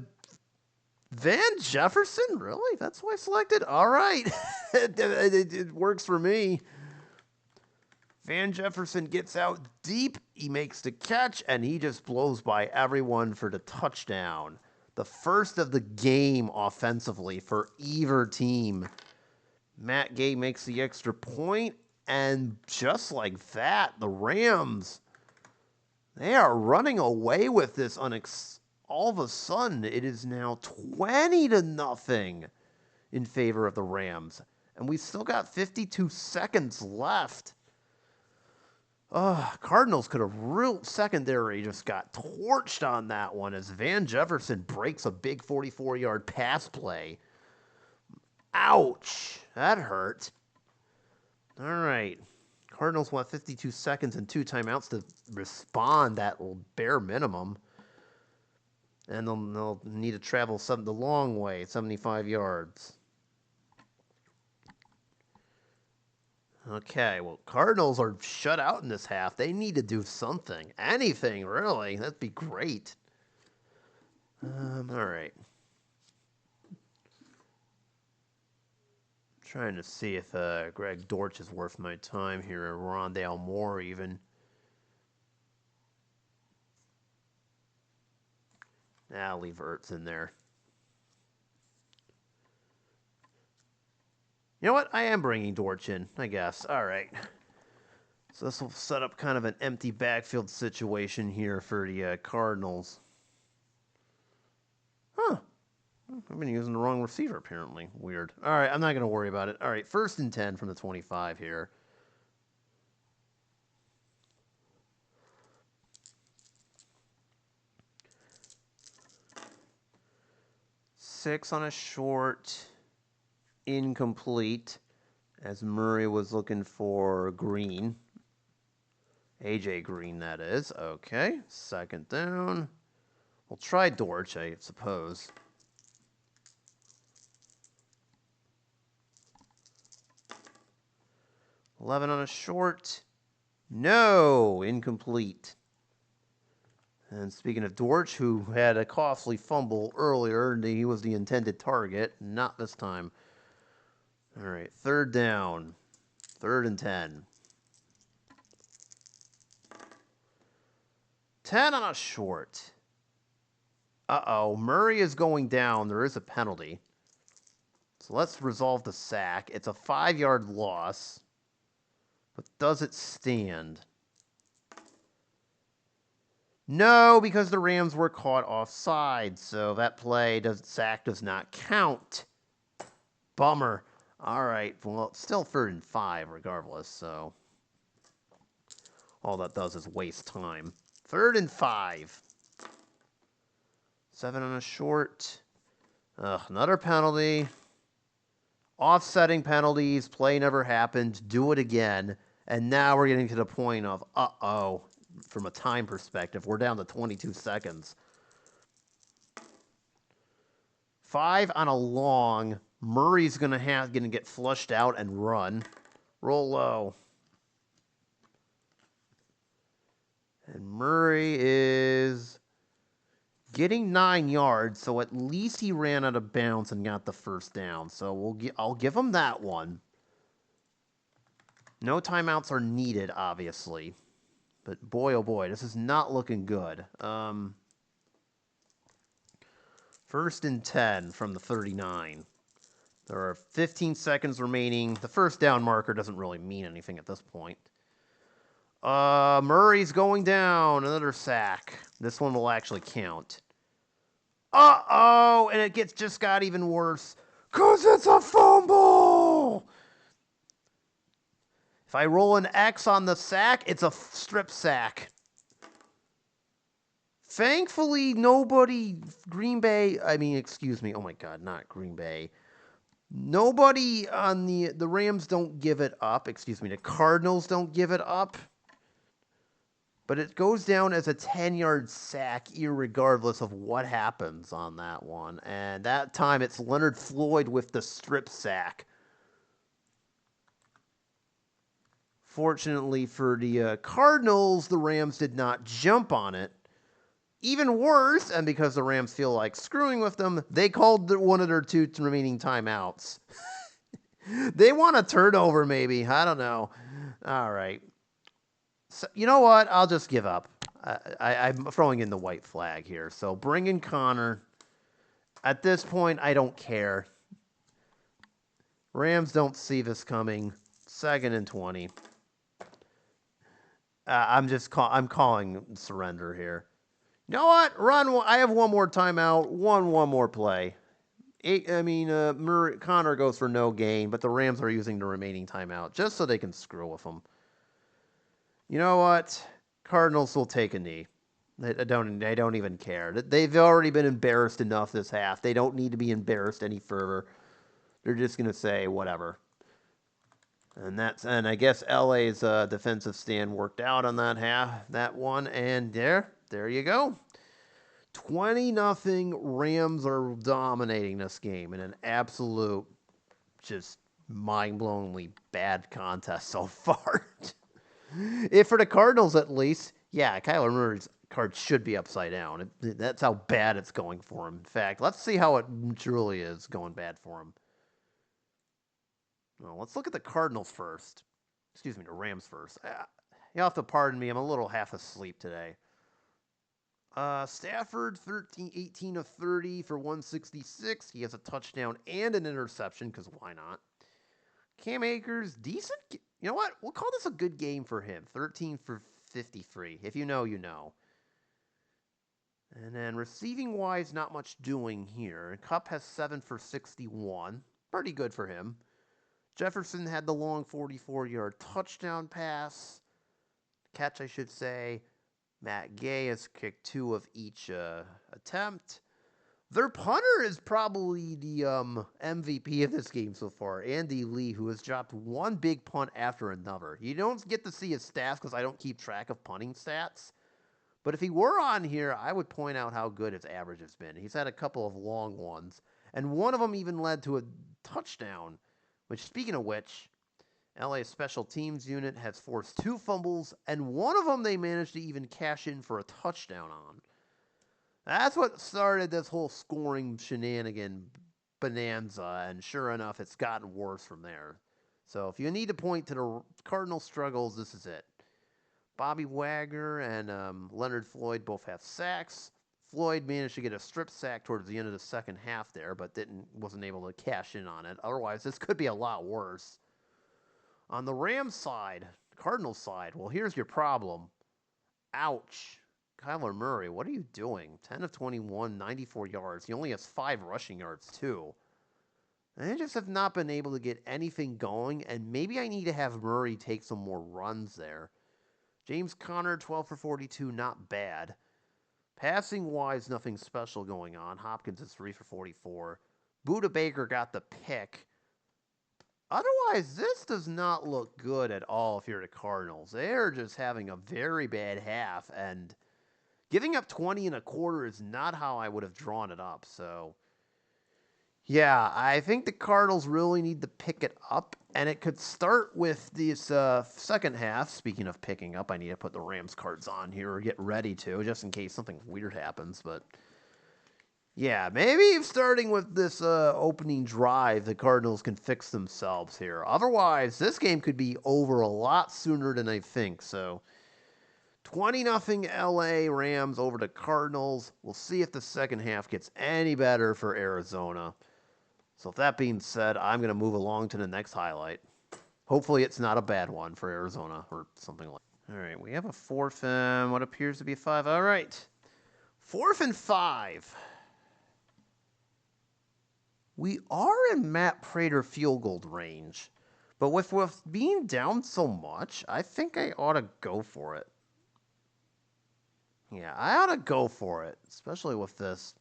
Van Jefferson? Really? That's who I selected? All right. It works for me. Van Jefferson gets out deep. He makes the catch, and he just blows by everyone for the touchdown. The first of the game offensively for either team. Matt Gay makes the extra point, and just like that, the Rams They are running away with this. All of a sudden, it is now 20-0 in favor of the Rams. And we still got 52 seconds left. Cardinals could have real secondary just got torched on that one as Van Jefferson breaks a big 44-yard pass play. Ouch. That hurt. All right. Cardinals want 52 seconds and 2 timeouts to respond that bare minimum. And they'll need to travel the long way, 75 yards. Okay, well, Cardinals are shut out in this half. They need to do something. Anything, really. That'd be great. All right. Trying to see if Greg Dortch is worth my time here, or Rondale Moore even. I'll leave Ertz in there. You know what? I am bringing Dortch in, I guess. All right. So this will set up kind of an empty backfield situation here for the Cardinals. Huh. I've been using the wrong receiver, apparently. Weird. All right, I'm not going to worry about it. All right, 1st and 10 from the 25 here. Six on a short. Incomplete, as Murray was looking for Green. AJ Green, that is. Okay, 2nd down. We'll try Dortch, I suppose. $11 on a short. No, incomplete. And speaking of Dortch, who had a costly fumble earlier, he was the intended target. Not this time. All right, 3rd down. 3rd and 10. 10 on a short. Uh-oh, Murray is going down. There is a penalty. So let's resolve the sack. It's a 5-yard loss. But does it stand? No, because the Rams were caught offside. So that sack does not count. Bummer. All right, well, it's still 3rd and 5 regardless, so all that does is waste time. 3rd and 5. 7 on a short. Another penalty. Offsetting penalties. Play never happened. Do it again. And now we're getting to the point of, from a time perspective, we're down to 22 seconds. 5 on a long. Murray's gonna get flushed out and run. Roll low. And Murray is getting 9 yards, so at least he ran out of bounds and got the 1st down. So I'll give him that one. No timeouts are needed, obviously. But boy, oh boy, this is not looking good. 1st and 10 from the 39. There are 15 seconds remaining. The 1st down marker doesn't really mean anything at this point. Murray's going down. Another sack. This one will actually count. And it just got even worse. 'Cause it's a fumble! If I roll an X on the sack, it's a strip sack. Thankfully, nobody, oh my God, not Green Bay. Nobody on the Rams don't give it up. The Cardinals don't give it up. But it goes down as a 10-yard sack, irregardless of what happens on that one. And that time, it's Leonard Floyd with the strip sack. Fortunately for the Cardinals, the Rams did not jump on it. Even worse, and because the Rams feel like screwing with them, they called one of their 2 remaining timeouts. They want a turnover, maybe. I don't know. All right. So, you know what? I'll just give up. I'm throwing in the white flag here. So bring in Connor. At this point, I don't care. Rams don't see this coming. 2nd and 20. I'm calling surrender here. You know what? I have one more timeout. One more play. Connor goes for no gain, but the Rams are using the remaining timeout just so they can screw with him. You know what? Cardinals will take a knee. They don't even care. They've already been embarrassed enough this half. They don't need to be embarrassed any further. They're just gonna say whatever. And I guess LA's defensive stand worked out on that one, and there you go. 20-0 Rams are dominating this game in an absolute just mind-blowingly bad contest so far. If for the Cardinals at least, yeah, Kyler Murray's card should be upside down. That's how bad it's going for him. In fact, let's see how it truly is going bad for him. Well, let's look at the Cardinals first. Excuse me, the Rams first. You'll have to pardon me. I'm a little half asleep today. Stafford, 18 of 30 for 166. He has a touchdown and an interception, because why not? Cam Akers, decent. You know what? We'll call this a good game for him. 13 for 53. If you know, you know. And then receiving-wise, not much doing here. Kupp has 7 for 61. Pretty good for him. Jefferson had the long 44-yard touchdown pass. Catch, I should say. Matt Gay has kicked 2 of each attempt. Their punter is probably the MVP of this game so far, Andy Lee, who has dropped one big punt after another. You don't get to see his stats because I don't keep track of punting stats. But if he were on here, I would point out how good his average has been. He's had a couple of long ones, and one of them even led to a touchdown, which, speaking of which, LA's special teams unit has forced 2 fumbles, and one of them they managed to even cash in for a touchdown on. That's what started this whole scoring shenanigan bonanza, and sure enough, it's gotten worse from there. So if you need to point to the Cardinal struggles, this is it. Bobby Wagner and Leonard Floyd both have sacks. Floyd managed to get a strip sack towards the end of the second half there, but wasn't able to cash in on it. Otherwise, this could be a lot worse. On the Rams side, Cardinals side, well, here's your problem. Ouch. Kyler Murray, what are you doing? 10 of 21, 94 yards. He only has 5 rushing yards, too. And they just have not been able to get anything going, and maybe I need to have Murray take some more runs there. James Conner, 12 for 42, not bad. Passing-wise, nothing special going on. Hopkins is 3 for 44. Budda Baker got the pick. Otherwise, this does not look good at all if you're the Cardinals. They're just having a very bad half, and giving up 20 and a quarter is not how I would have drawn it up. So, yeah, I think the Cardinals really need to pick it up, and it could start with this second half. Speaking of picking up, I need to put the Rams cards on here or get ready to, just in case something weird happens, but yeah, maybe starting with this opening drive, the Cardinals can fix themselves here. Otherwise, this game could be over a lot sooner than I think. So, 20-0 LA Rams over the Cardinals. We'll see if the second half gets any better for Arizona. So, with that being said, I'm going to move along to the next highlight. Hopefully, it's not a bad one for Arizona or something like that. All right, we have a 4th and what appears to be 5. All right, 4th and 5. We are in Matt Prater field goal range, but with being down so much, I think I ought to go for it. Yeah, I ought to go for it, especially with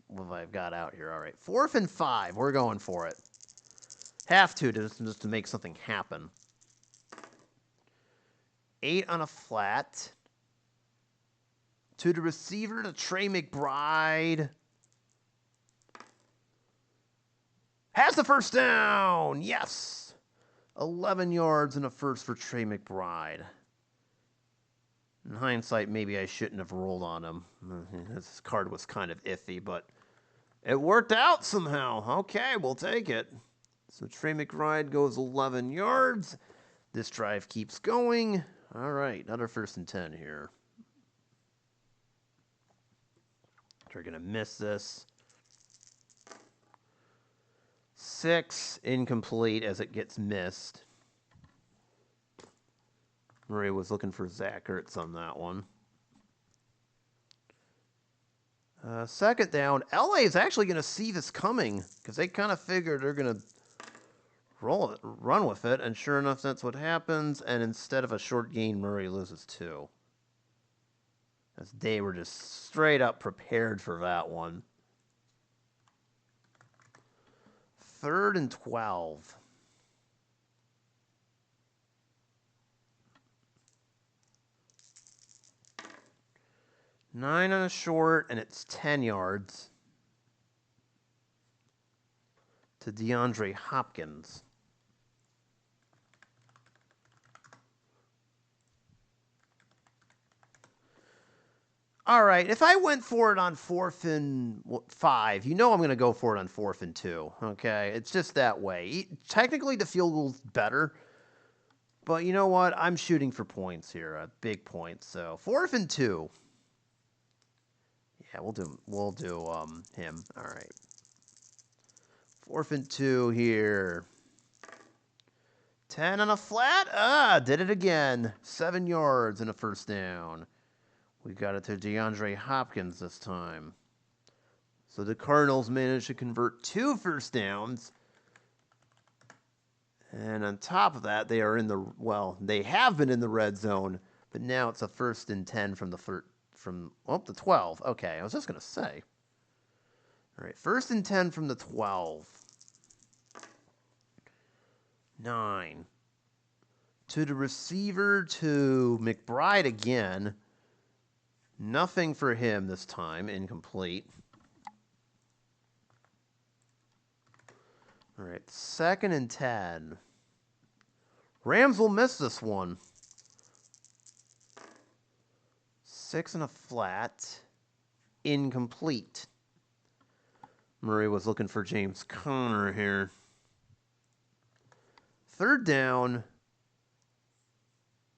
what I've got out here. All right, 4th and 5, we're going for it. Have to, just to make something happen. 8 on a flat. To the receiver, to Trey McBride. Has the first down! Yes! 11 yards and a first for Trey McBride. In hindsight, maybe I shouldn't have rolled on him. This card was kind of iffy, but it worked out somehow. Okay, we'll take it. So Trey McBride goes 11 yards. This drive keeps going. All right, another 1st and 10 here. They're going to miss this. 6, incomplete as it gets missed. Murray was looking for Zach Ertz on that one. Second down. LA is actually going to see this coming because they kind of figured they're going to run with it, and sure enough, that's what happens. And instead of a short gain, Murray loses 2. As they were just straight up prepared for that one. 3rd and 12. Nine on a short, and it's 10 yards to DeAndre Hopkins. All right, if I went for it on 4th and 5, you know I'm going to go for it on 4th and 2, okay? It's just that way. Technically, the field goal's better, but you know what? I'm shooting for points here, big points. So 4th and 2. Yeah, we'll do him. All right. 4th and 2 here. 10 on a flat. Did it again. 7 yards and a first down. We got it to DeAndre Hopkins this time. So the Cardinals managed to convert 2 first downs. And on top of that, they are in the, they have been in the red zone, but now it's a 1st and 10 from the 12. Okay, I was just going to say. All right, 1st and 10 from the 12. 9. To the receiver, to McBride again. Nothing for him this time, incomplete. All right, 2nd and 10. Rams will miss this one. 6 and a flat. Incomplete. Murray was looking for James Conner here. 3rd down.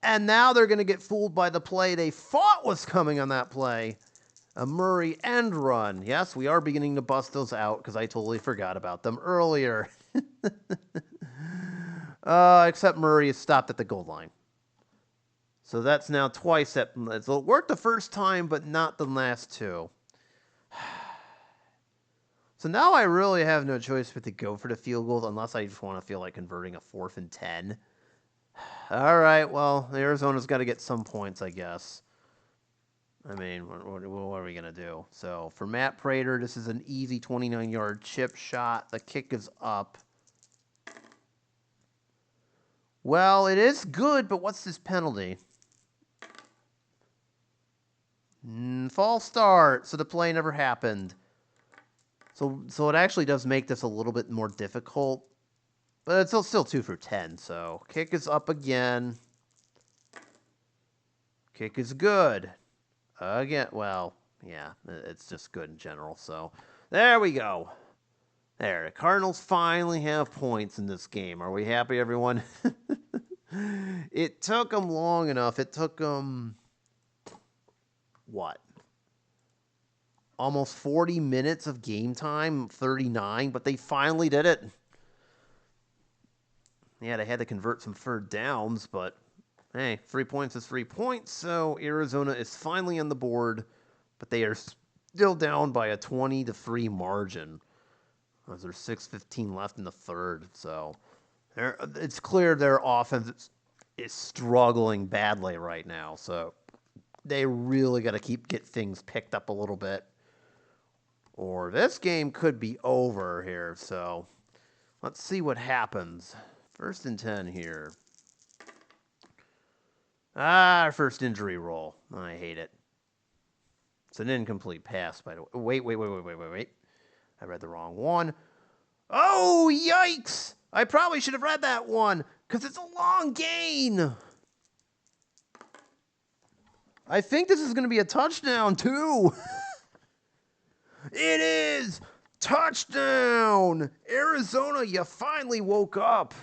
And now they're going to get fooled by the play they thought was coming on that play. A Murray end run. Yes, we are beginning to bust those out because I totally forgot about them earlier. Except Murray is stopped at the goal line. So that's now twice. It worked the first time, but not the last 2. So now I really have no choice but to go for the field goal unless I just want to feel like converting a 4th and 10. All right, well, Arizona's got to get some points, I guess. I mean, what are we going to do? So for Matt Prater, this is an easy 29-yard chip shot. The kick is up. Well, it is good, but what's this penalty? False start, so the play never happened. So it actually does make this a little bit more difficult. But it's still 2 for 10, so kick is up again. Kick is good. Again, well, yeah, it's just good in general, so there we go. There, the Cardinals finally have points in this game. Are we happy, everyone? It took them long enough. It took them, what? Almost 40 minutes of game time, 39, but they finally did it. Yeah, they had to convert some 3rd downs, but hey, 3 points is 3 points, so Arizona is finally on the board, but they are still down by a 20-3 margin. There's 6:15 left in the 3rd, so it's clear their offense is struggling badly right now, so they really got to get things picked up a little bit, or this game could be over here, so let's see what happens. 1st and 10 here. Our first injury roll. I hate it. It's an incomplete pass, by the way. Wait. I read the wrong one. Oh, yikes! I probably should have read that one, because it's a long gain. I think this is going to be a touchdown, too. It is! Touchdown! Arizona, you finally woke up.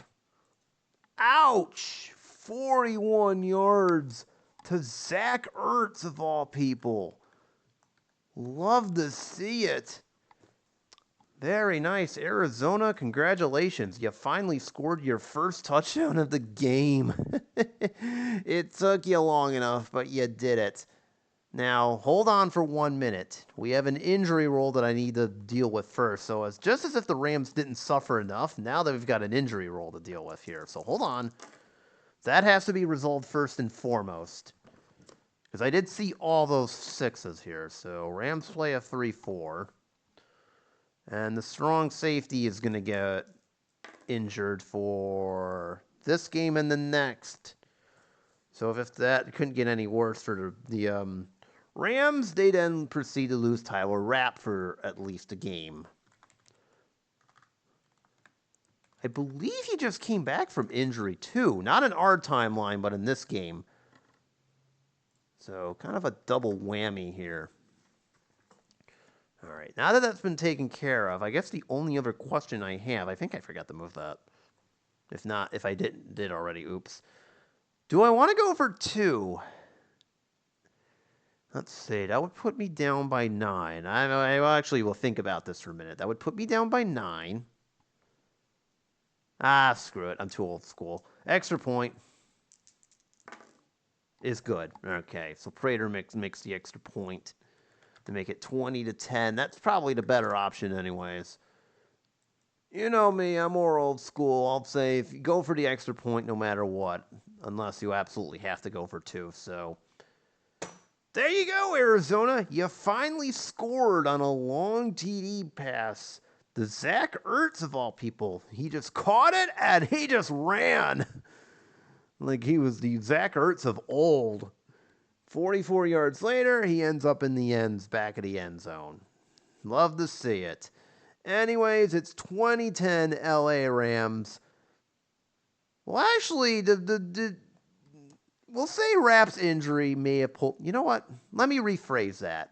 Ouch! 41 yards to Zach Ertz, of all people. Love to see it. Very nice. Arizona, congratulations. You finally scored your first touchdown of the game. It took you long enough, but you did it. Now, hold on for 1 minute. We have an injury roll that I need to deal with first. So it's just as if the Rams didn't suffer enough, now that we've got an injury roll to deal with here. So hold on. That has to be resolved first and foremost. Because I did see all those sixes here. So Rams play a 3-4. And the strong safety is going to get injured for this game and the next. So if that couldn't get any worse for the Rams, they then proceed to lose Tyler Rapp for at least a game. I believe he just came back from injury too. Not in our timeline, but in this game. So kind of a double whammy here. All right, now that that's been taken care of, I guess the only other question I have, I think I forgot to move that. If not, if I did already, oops. Do I want to go for 2? Let's see, that would put me down by 9. I actually will think about this for a minute. That would put me down by 9. Ah, screw it. I'm too old school. Extra point is good. Okay, so Prater makes the extra point to make it 20-10. That's probably the better option anyways. You know me, I'm more old school. I'll say if you go for the extra point no matter what, unless you absolutely have to go for 2. So there you go, Arizona. You finally scored on a long TD pass. The Zach Ertz of all people. He just caught it and he just ran. Like he was the Zach Ertz of old. 44 yards later, he ends up in the back of the end zone. Love to see it. Anyways, it's 2010 LA Rams. Well, actually, we'll say Rapp's injury may have pulled... You know what? Let me rephrase that.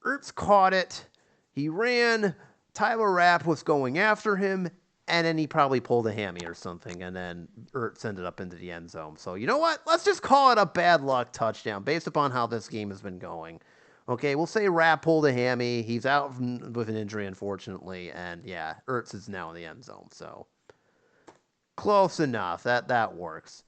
Ertz caught it. He ran. Tyler Rapp was going after him. And then he probably pulled a hammy or something. And then Ertz ended up into the end zone. So, you know what? Let's just call it a bad luck touchdown based upon how this game has been going. Okay, we'll say Rapp pulled a hammy. He's out with an injury, unfortunately. And, yeah, Ertz is now in the end zone. So, close enough. That works.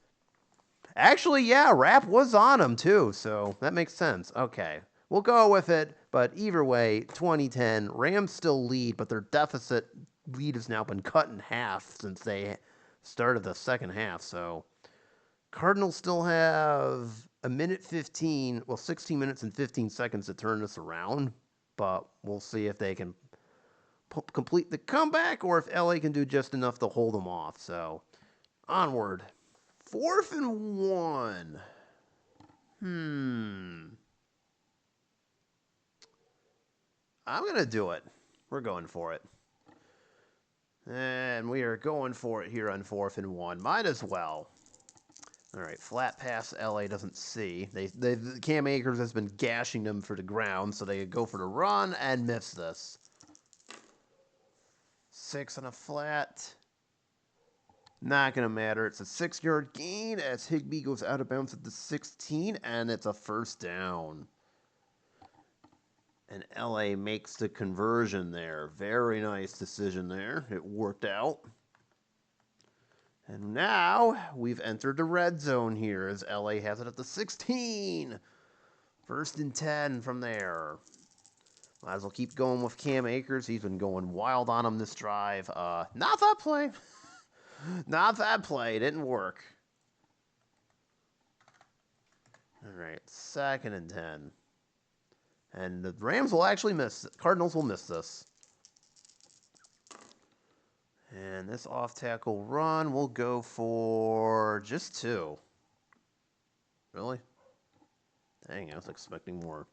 Actually, yeah, Rapp was on him, too. So, that makes sense. Okay, we'll go with it. But either way, 2010, Rams still lead, but their deficit lead has now been cut in half since they started the second half. So, Cardinals still have 16 minutes and 15 seconds to turn this around, but we'll see if they can complete the comeback or if LA can do just enough to hold them off. So, onward. 4th and 1. I'm going to do it. We're going for it. And we are going for it here on 4th and 1. Might as well. All right, flat pass LA doesn't see. Cam Akers has been gashing them for the ground, so they go for the run and miss this. 6 on a flat. Not going to matter. It's a 6-yard gain as Higbee goes out of bounds at the 16, and it's a first down. And LA makes the conversion there. Very nice decision there. It worked out. And now we've entered the red zone here as LA has it at the 16. 1st and 10 from there. Might as well keep going with Cam Akers. He's been going wild on him this drive. Not that play. Not that play. It didn't work. All right, 2nd and 10. And the Rams will actually miss. Cardinals will miss this. And this off-tackle run will go for just 2. Really? Dang, I was expecting more.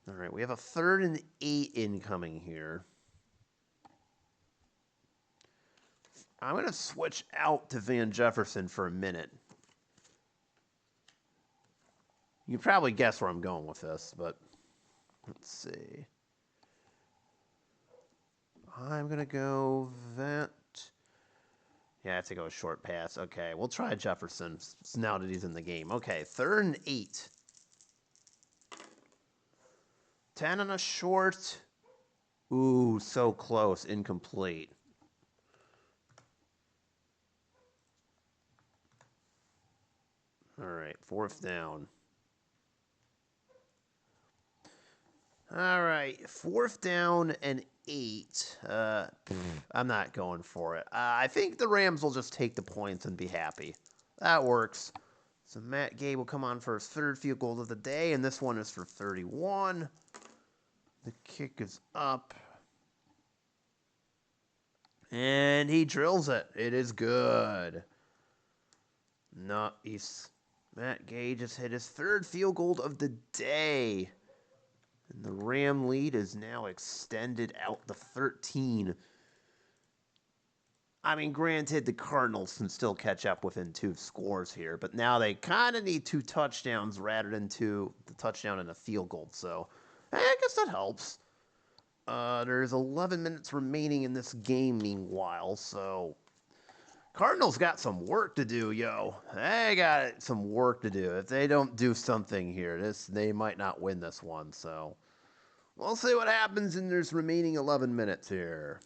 All right, we have a 3rd and 8 incoming here. I'm going to switch out to Van Jefferson for a minute. You can probably guess where I'm going with this, but let's see. I'm going to go that. Yeah, I have to go a short pass. Okay, we'll try Jefferson now that he's in the game. Okay, 3rd and 8. 10 on a short. Ooh, so close. Incomplete. All right, 4th down. All right, 4th down and 8. I'm not going for it. I think the Rams will just take the points and be happy. That works. So Matt Gay will come on for his 3rd field goal of the day, and this one is for 31. The kick is up. And he drills it. It is good. Nice. Matt Gay just hit his 3rd field goal of the day. And the Ram lead is now extended out to 13. I mean, granted, the Cardinals can still catch up within 2 scores here, but now they kind of need 2 touchdowns rather than the touchdown and a field goal. So, I guess that helps. There's 11 minutes remaining in this game, meanwhile, so Cardinals got some work to do, yo. They got some work to do. If they don't do something here, they might not win this one. So we'll see what happens in this remaining 11 minutes here.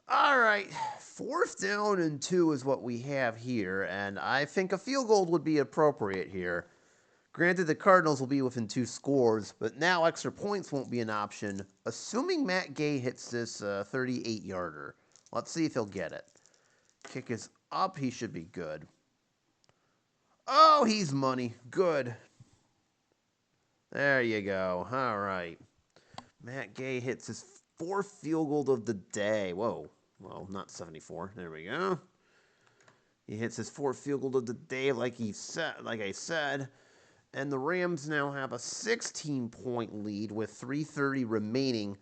All right, 4th down and 2 is what we have here, and I think a field goal would be appropriate here. Granted, the Cardinals will be within 2 scores, but now extra points won't be an option, assuming Matt Gay hits this 38-yarder. Let's see if he'll get it. Kick is up. He should be good. Oh, he's money. Good. There you go. All right. Matt Gay hits his 4th field goal of the day. Whoa. Well, not 74. There we go. He hits his 4th field goal of the day, like I said. And the Rams now have a 16-point lead with 3:30 remaining.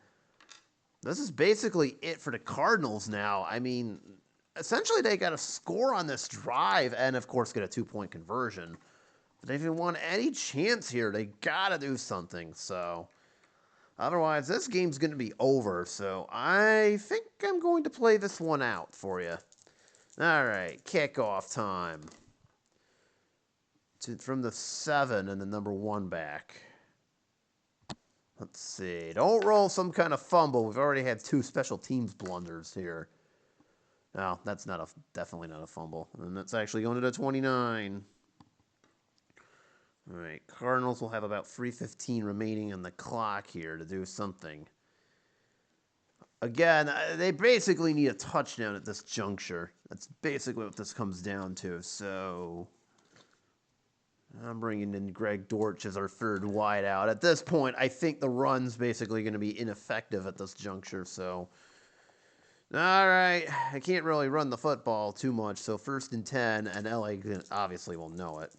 This is basically it for the Cardinals now. I mean, essentially they got to score on this drive and, of course, get a 2-point conversion. But if they want any chance here, they got to do something. So, otherwise, this game's going to be over. So, I think I'm going to play this one out for you. All right, kickoff time. From the 7 and the number 1 back. Let's see. Don't roll some kind of fumble. We've already had 2 special teams blunders here. No, that's definitely not a fumble. And that's actually going to the 29. All right, Cardinals will have about 3:15 remaining on the clock here to do something. Again, they basically need a touchdown at this juncture. That's basically what this comes down to. So I'm bringing in Greg Dortch as our 3rd wideout. At this point, I think the run's basically going to be ineffective at this juncture. So, all right, I can't really run the football too much. So 1st and 10, and LA obviously will know it.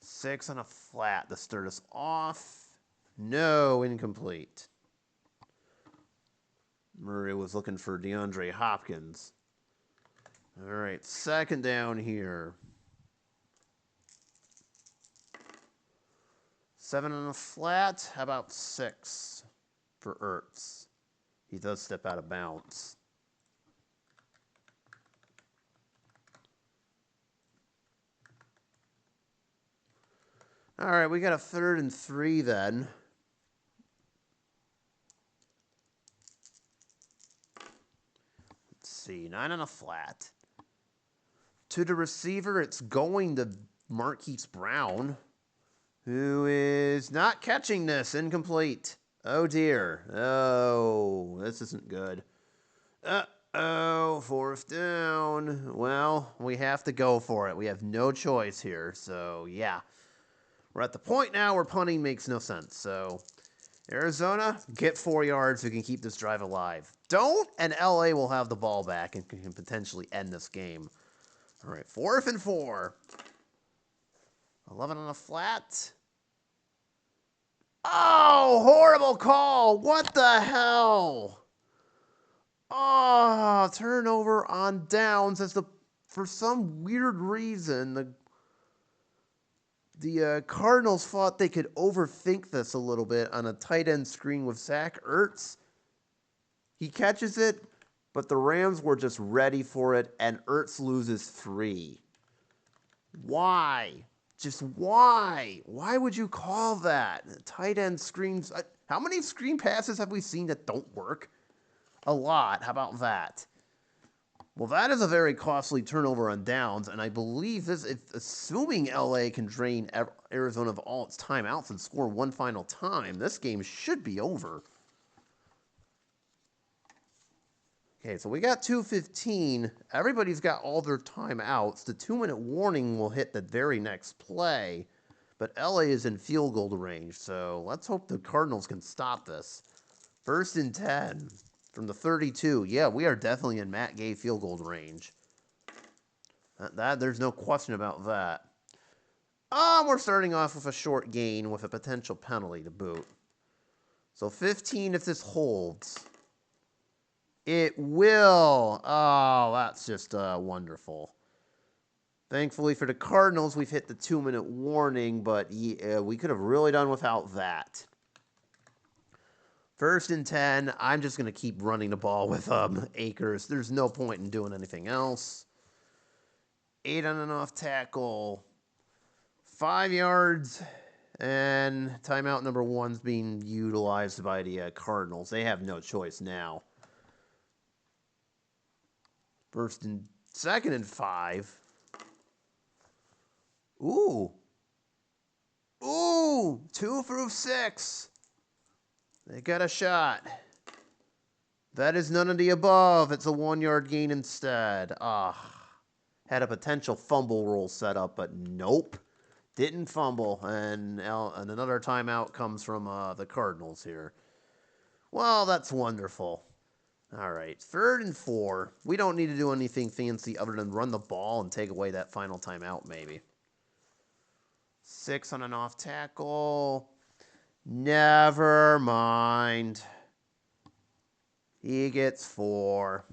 6 on a flat to start us off. No, incomplete. Murray was looking for DeAndre Hopkins. All right, 2nd down here. 7 on a flat. How about 6 for Ertz? He does step out of bounds. All right, we got a 3rd and 3 then. Let's see, 9 on a flat. To the receiver, it's going to Marquise Brown, who is not catching this. Incomplete. Oh, dear. Oh, this isn't good. Uh-oh, 4th down. Well, we have to go for it. We have no choice here. So, yeah. We're at the point now where punting makes no sense. So, Arizona, get 4 yards so we can keep this drive alive. Don't, and LA will have the ball back and can potentially end this game. All right, 4th and 4. 11 on a flat. Oh, horrible call. What the hell? Oh, turnover on downs as for some weird reason, the Cardinals thought they could overthink this a little bit on a tight end screen with Zach Ertz. He catches it, but the Rams were just ready for it, and Ertz loses 3. Why? Just why? Why would you call that? Tight end screens. How many screen passes have we seen that don't work? A lot. How about that? Well, that is a very costly turnover on downs, and I believe this, assuming LA can drain Arizona of all its timeouts and score one final time, this game should be over. Okay, so we got 2:15. Everybody's got all their timeouts. The 2-minute warning will hit the very next play, but LA is in field goal range, so let's hope the Cardinals can stop this. 1st and 10 from the 32. Yeah, we are definitely in Matt Gay field goal range. There's no question about that. We're starting off with a short gain with a potential penalty to boot. So 15 if this holds. It will. Oh, that's just wonderful. Thankfully for the Cardinals, we've hit the 2-minute warning, but we could have really done without that. 1st and 10. I'm just going to keep running the ball with Akers. There's no point in doing anything else. 8 on and off tackle. 5 yards. And timeout number 1's being utilized by the Cardinals. They have no choice now. 2nd and 5. Ooh. 2 through 6. They got a shot. That is none of the above. It's a 1-yard gain instead. Had a potential fumble roll set up, but nope. Didn't fumble. And another timeout comes from the Cardinals here. Well, that's wonderful. All right, 3rd and 4. We don't need to do anything fancy other than run the ball and take away that final timeout, maybe. 6 on an off tackle. Never mind. He gets 4.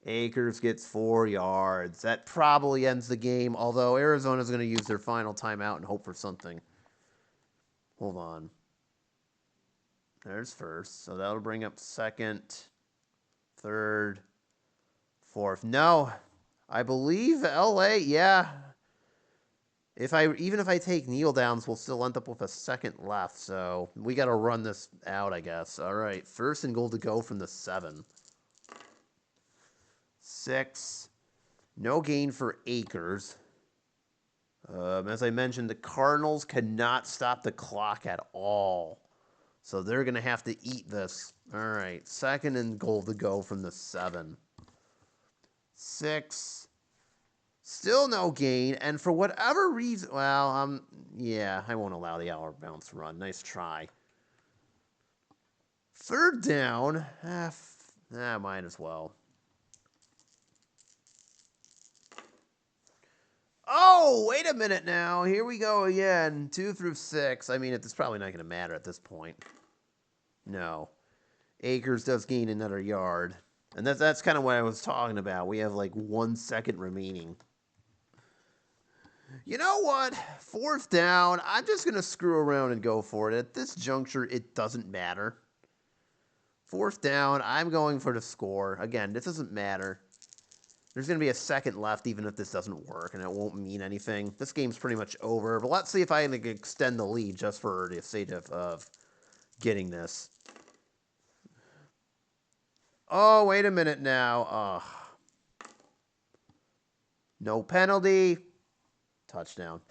Akers gets 4 yards. That probably ends the game, although Arizona's going to use their final timeout and hope for something. Hold on. There's 1st, so that'll bring up 2nd, 3rd, 4th. No, I believe LA, yeah. Even if I take kneel downs, we'll still end up with a 2nd left, so we got to run this out, I guess. All right, 1st and goal to go from the 7. 6. No gain for Akers. As I mentioned, the Cardinals cannot stop the clock at all. So they're going to have to eat this. All right, 2nd and goal to go from the 7. 6. Still no gain. And for whatever reason, well, yeah, I won't allow the out bounce run. Nice try. 3rd down. Might as well. Oh, wait a minute now. Here we go again. 2 through 6. I mean, it's probably not going to matter at this point. No. Akers does gain another yard. And that's kind of what I was talking about. We have like 1 second remaining. You know what? 4th down. I'm just going to screw around and go for it. At this juncture, it doesn't matter. 4th down. I'm going for the score. Again, this doesn't matter. There's going to be a 2nd left even if this doesn't work, and it won't mean anything. This game's pretty much over, but let's see if I can extend the lead just for the sake of getting this. Oh, wait a minute now. No penalty. Touchdown.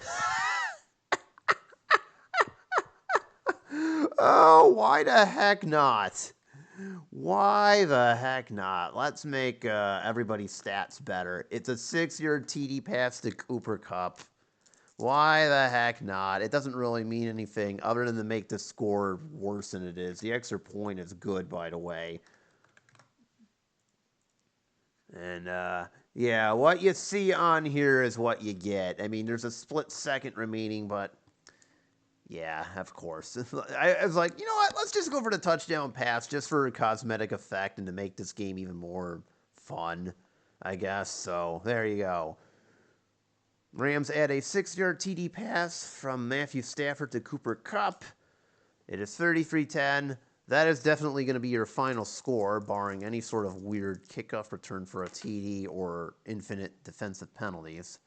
Oh, why the heck not? Why the heck not? Let's make everybody's stats better. It's a 6-yard TD pass to Cooper Kupp. Why the heck not? It doesn't really mean anything other than to make the score worse than it is. The extra point is good, by the way. And, yeah, what you see on here is what you get. I mean, there's a split second remaining, but... yeah, of course. I was like, you know what? Let's just go for the touchdown pass just for a cosmetic effect and to make this game even more fun, I guess. So there you go. Rams add a 6-yard TD pass from Matthew Stafford to Cooper Kupp. It is 33-10. That is definitely going to be your final score, barring any sort of weird kickoff return for a TD or infinite defensive penalties.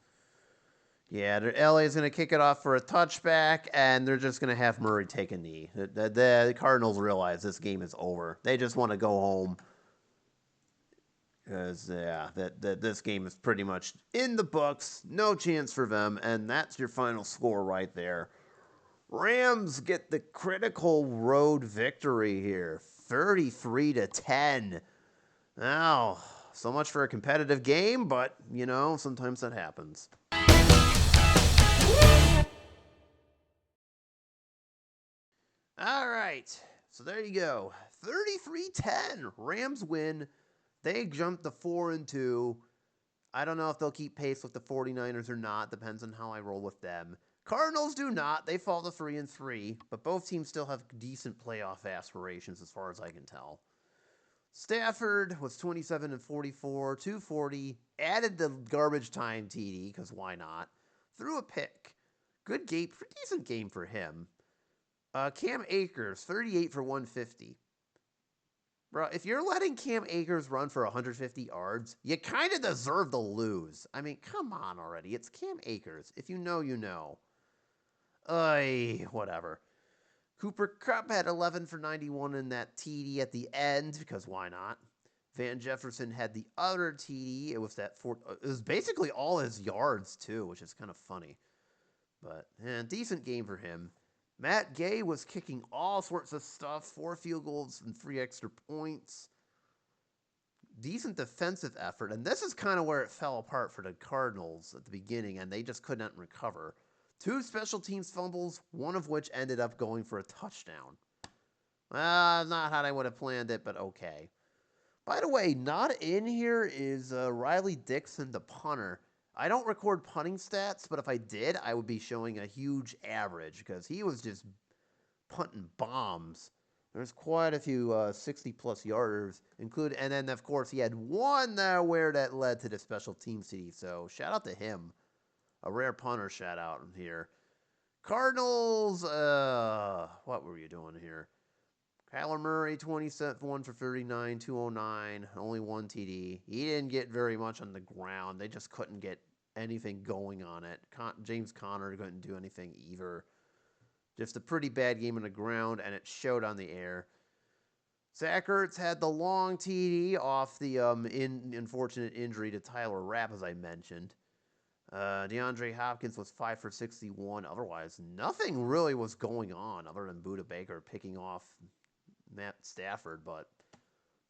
Yeah, LA is going to kick it off for a touchback, and they're just going to have Murray take a knee. The Cardinals realize this game is over. They just want to go home because that this game is pretty much in the books. No chance for them, and that's your final score right there. Rams get the critical road victory here, 33-10. Now, so much for a competitive game, but sometimes that happens. All right. So there you go. 33-10. Rams win. They jump to 4-2. I don't know if they'll keep pace with the 49ers or not. Depends on how I roll with them. Cardinals do not. They fall to 3-3, but both teams still have decent playoff aspirations as far as I can tell. Stafford was 27-44, 240, added the garbage time TD, because why not? Threw a pick. Good game, decent game for him. Cam Akers, 38 for 150. Bro, if you're letting Cam Akers run for 150 yards, you kind of deserve to lose. I mean, come on already. It's Cam Akers. If you know, you know. Whatever. Cooper Kupp had 11 for 91 in that TD at the end, because why not? Van Jefferson had the other TD. It was it was basically all his yards, too, which is kind of funny. But, decent game for him. Matt Gay was kicking all sorts of stuff, 4 field goals and 3 extra points. Decent defensive effort, and this is kind of where it fell apart for the Cardinals at the beginning, and they just could not recover. 2 special teams fumbles, one of which ended up going for a touchdown. Not how I would have planned it, but okay. By the way, not in here is Riley Dixon, the punter. I don't record punting stats, but if I did, I would be showing a huge average because he was just punting bombs. There's quite a few 60-plus yarders, and then, of course, he had one there where that led to the special team CD, so shout out to him. A rare punter shout out here. Cardinals, what were you doing here? Kyler Murray, 27 for 39, 209, only 1 TD. He didn't get very much on the ground. They just couldn't get anything going on it. James Conner couldn't do anything either. Just a pretty bad game on the ground, and it showed on the air. Zach Ertz had the long TD off the unfortunate injury to Tyler Rapp, as I mentioned. DeAndre Hopkins was 5 for 61. Otherwise, nothing really was going on other than Budda Baker picking off Matt Stafford, but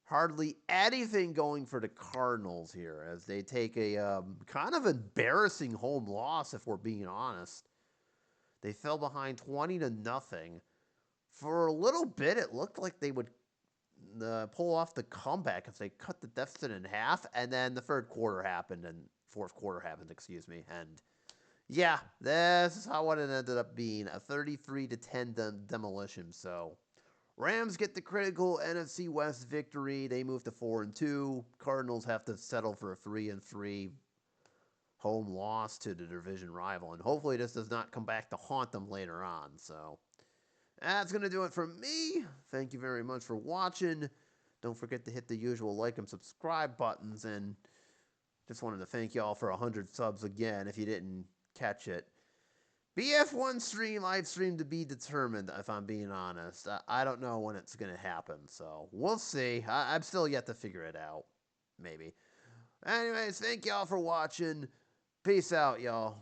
hardly anything going for the Cardinals here as they take a kind of embarrassing home loss, if we're being honest. They fell behind 20-0. For a little bit, it looked like they would pull off the comeback if they cut the deficit in half, and then the fourth quarter happened, and yeah, this is how it ended up being, a 33-10 demolition. So Rams get the critical NFC West victory. They move to 4-2. Cardinals have to settle for a 3-3 home loss to the division rival, and hopefully this does not come back to haunt them later on. So that's going to do it from me. Thank you very much for watching. Don't forget to hit the usual like and subscribe buttons, and just wanted to thank y'all for 100 subs again if you didn't catch it. BF1 live stream to be determined, if I'm being honest. I don't know when it's going to happen, so we'll see. I'm still yet to figure it out. Maybe. Anyways, thank y'all for watching. Peace out, y'all.